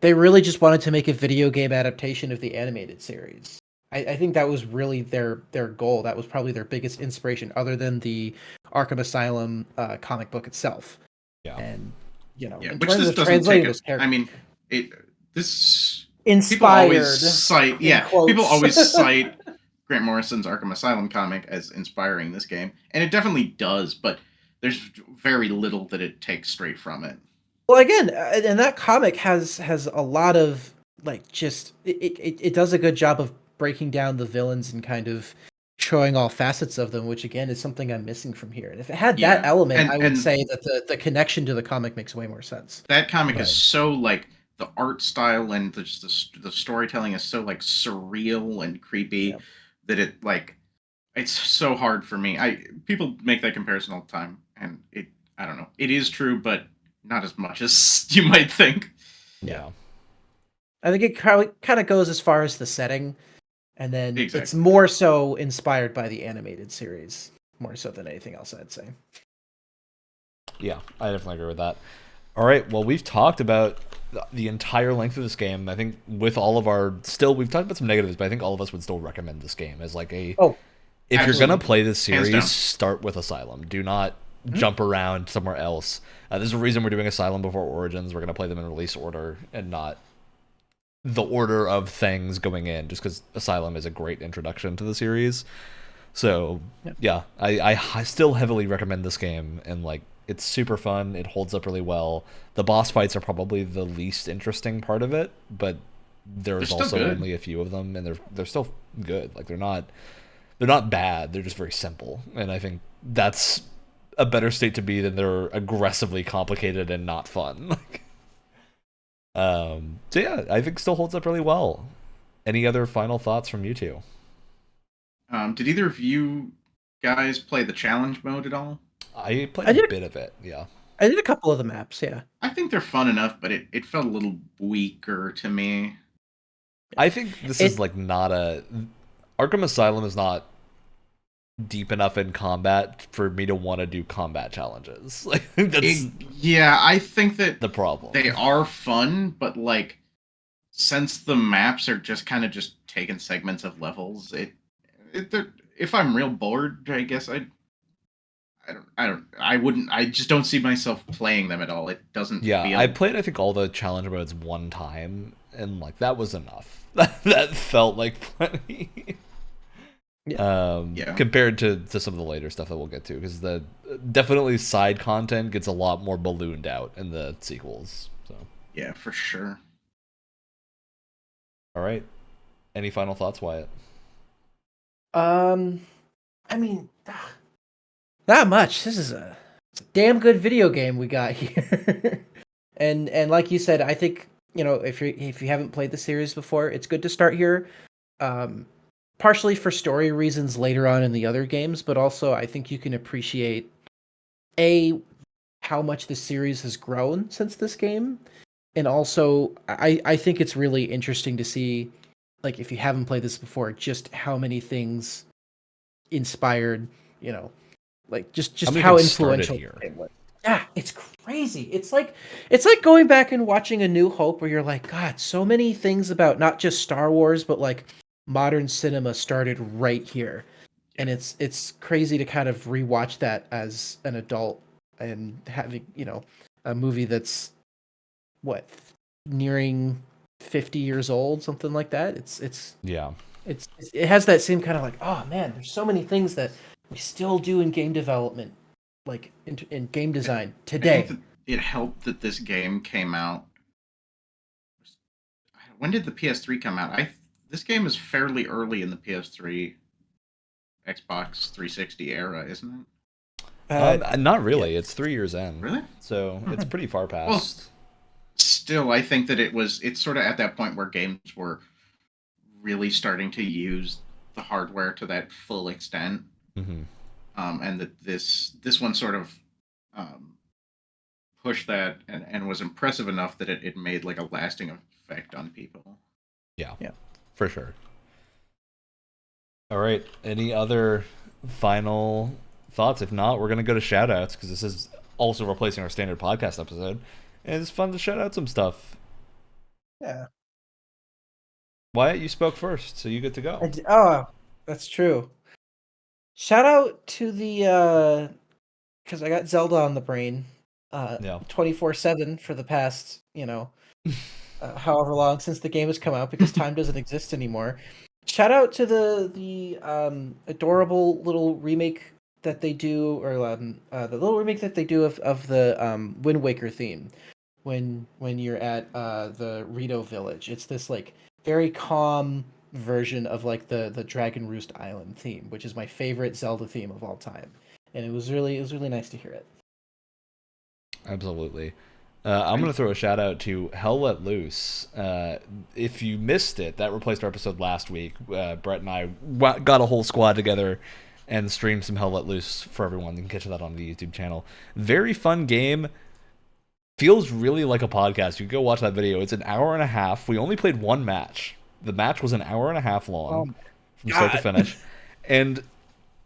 they really just wanted to make a video game adaptation of the animated series. I think that was really their goal. That was probably their biggest inspiration, other than the Arkham Asylum comic book itself. Yeah. And in which terms this of doesn't translating take this character, I mean, this inspired. people always cite people quotes. always cite Grant Morrison's Arkham Asylum comic as inspiring this game, and it definitely does, but there's very little that it takes straight from it. Well, again, and that comic has a lot of, like, just it does a good job of breaking down the villains and kind of showing all facets of them, which again is something I'm missing from here. And if it had that element, I would say that the connection to the comic makes way more sense. That comic is so, like, the art style and the storytelling is so, like, surreal and creepy that it, like, it's so hard for me. People make that comparison all the time, and I don't know. It is true, but not as much as you might think. Yeah. I think it kind of goes as far as the setting, and then Exactly. It's more so inspired by the animated series, more so than anything else, I'd say. Yeah, I definitely agree with that. All right, well, we've talked about the entire length of this game. I think with all of our... We've talked about some negatives, but I think all of us would still recommend this game as, like, a... Oh, if absolutely. you're going to play this Hands down. series, start with Asylum. Do not jump around somewhere else. There's a reason we're doing Asylum before Origins. We're going to play them in release order and not the order of things going in, just because Asylum is a great introduction to the series. So, yeah, I still heavily recommend this game, and, like, it's super fun. It holds up really well. The boss fights are probably the least interesting part of it, but there's also only a few of them, and they're still good. Like, they're not bad. They're just very simple, and I think that's a better state to be than they're aggressively complicated and not fun. So yeah, I think still holds up really well. Any other final thoughts from you two? Did either of you guys play the challenge mode at all? I played a bit of it, yeah. I did a couple of the maps, yeah. I think they're fun enough, but it felt a little weaker to me. I think this is, like, not a... Arkham Asylum is not deep enough in combat for me to want to do combat challenges. Like, that's I think that the problem. They are fun, but, like, since the maps are just kind of just taking segments of levels, if I'm real bored, I guess I just don't see myself playing them at all. It doesn't feel... I played, I think, all the challenge modes one time, and, like, that was enough. That felt like plenty. Compared to some of the later stuff that we'll get to, because the definitely side content gets a lot more ballooned out in the sequels. So yeah, for sure. All right, any final thoughts, Wyatt? I mean, not much. This is a damn good video game we got here. and like you said, I think, if you haven't played the series before, it's good to start here. Partially for story reasons later on in the other games, but also I think you can appreciate how much the series has grown since this game, and also I think it's really interesting to see, like, if you haven't played this before, just how many things inspired, like just how influential the game was. Yeah, it's crazy. It's like going back and watching A New Hope, where you're like, God, so many things about not just Star Wars, but, like, modern cinema started right here. And it's crazy to kind of rewatch that as an adult and having, a movie that's nearing 50 years old, something like that. It has that same kind of, like, oh man, there's so many things that we still do in game development, like in game design today. it helped that this game came out. When did the PS3 come out? This game is fairly early in the PS3, Xbox 360 era, isn't it? Not really. Yeah. It's 3 years in. Really? So it's pretty far Well, past. still, I think that it's sort of at that point where games were really starting to use the hardware to that full extent. Mm-hmm. And that this one sort of pushed that and was impressive enough that it made like a lasting effect on people. Yeah, Yeah. for sure. All right. Any other final thoughts? If not, we're going to go to shout-outs because this is also replacing our standard podcast episode. And it's fun to shout out some stuff. Yeah. Wyatt, you spoke first, so you get to go. Oh, that's true. Shout out to the because I got Zelda on the brain, 24/7 for the past, however long since the game has come out because time doesn't exist anymore. Shout out to the adorable little remake that they do, or the little remake that they do of the Wind Waker theme when you're at the Rito Village. It's this like very calm version of like the Dragon Roost Island theme, which is my favorite Zelda theme of all time, and it was really nice to hear it. Absolutely. I'm going to throw a shout out to Hell Let Loose. If you missed it, that replaced our episode last week. Brett and I got a whole squad together and streamed some Hell Let Loose for everyone. You can catch that on the YouTube channel. Very fun game. Feels really like a podcast. You can go watch that video. It's an hour and a half. We only played one match. The match was an hour and a half long from start to finish. And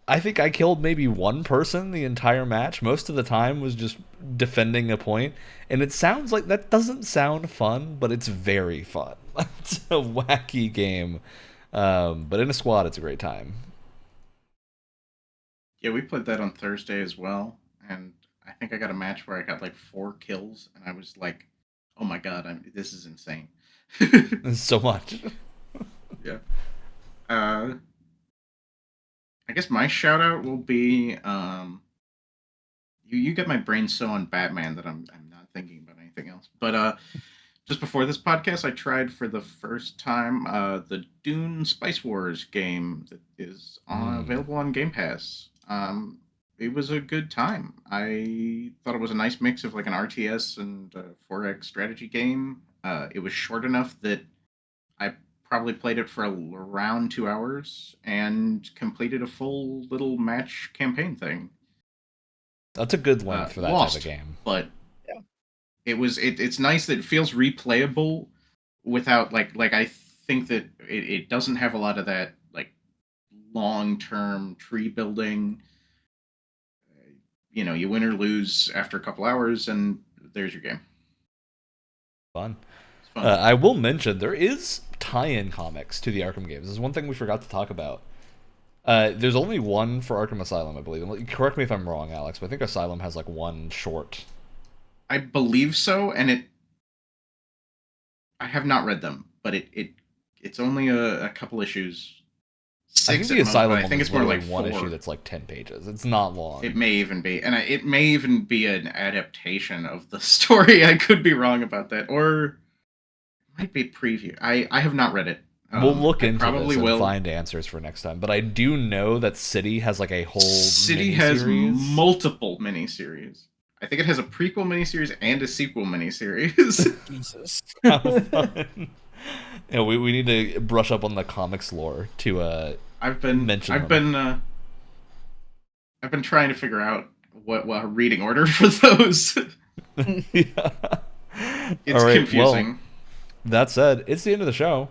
I think I killed maybe one person the entire match. Most of the time was just defending a point. And it sounds like that doesn't sound fun, but it's very fun. It's a wacky game. But in a squad, it's a great time. Yeah, we played that on Thursday as well. And I think I got a match where I got like 4 kills. And I was like, oh my god, this is insane. So much. Yeah. I guess my shout out will be you get my brain so on Batman that I'm not thinking about anything else. But just before this podcast, I tried for the first time the Dune Spice Wars game that is available on Game Pass. It was a good time. I thought it was a nice mix of like an RTS and a 4X strategy game. It was short enough that I probably played it for around 2 hours and completed a full little match campaign thing. That's a good length for that type of game. But yeah. It's nice that it feels replayable without like I think that it doesn't have a lot of that like long-term tree building. You win or lose after a couple hours and there's your game. Fun. I will mention there is tie-in comics to the Arkham games. This is one thing we forgot to talk about. There's only one for Arkham Asylum, I believe. Correct me if I'm wrong, Alex, but I think Asylum has like one short. I believe so, and I have not read them, but it's only a couple issues. 6 I think the Asylum I think it's more like one 4. issue that's like 10 pages. It's not long. It may even be, and it may even be an adaptation of the story. I could be wrong about that, or it might be a preview. I have not read it. We'll look into this and find answers for next time. But I do know that City has like a whole City has multiple miniseries. I think it has a prequel miniseries and a sequel miniseries. Jesus. How fun. We need to brush up on the comics lore to I've been trying to figure out what reading order for those. Yeah. It's confusing. Well, that said, it's the end of the show.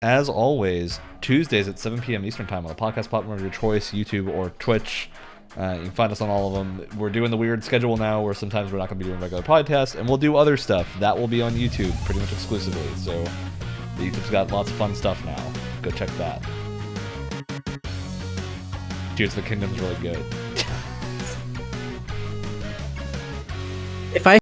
As always, Tuesdays at 7 p.m. Eastern Time on the podcast platform of your choice, YouTube or Twitch. You can find us on all of them. We're doing the weird schedule now where sometimes we're not going to be doing regular podcasts, and we'll do other stuff. That will be on YouTube pretty much exclusively. So the YouTube's got lots of fun stuff now. Go check that. Tears of the Kingdom's really good. If I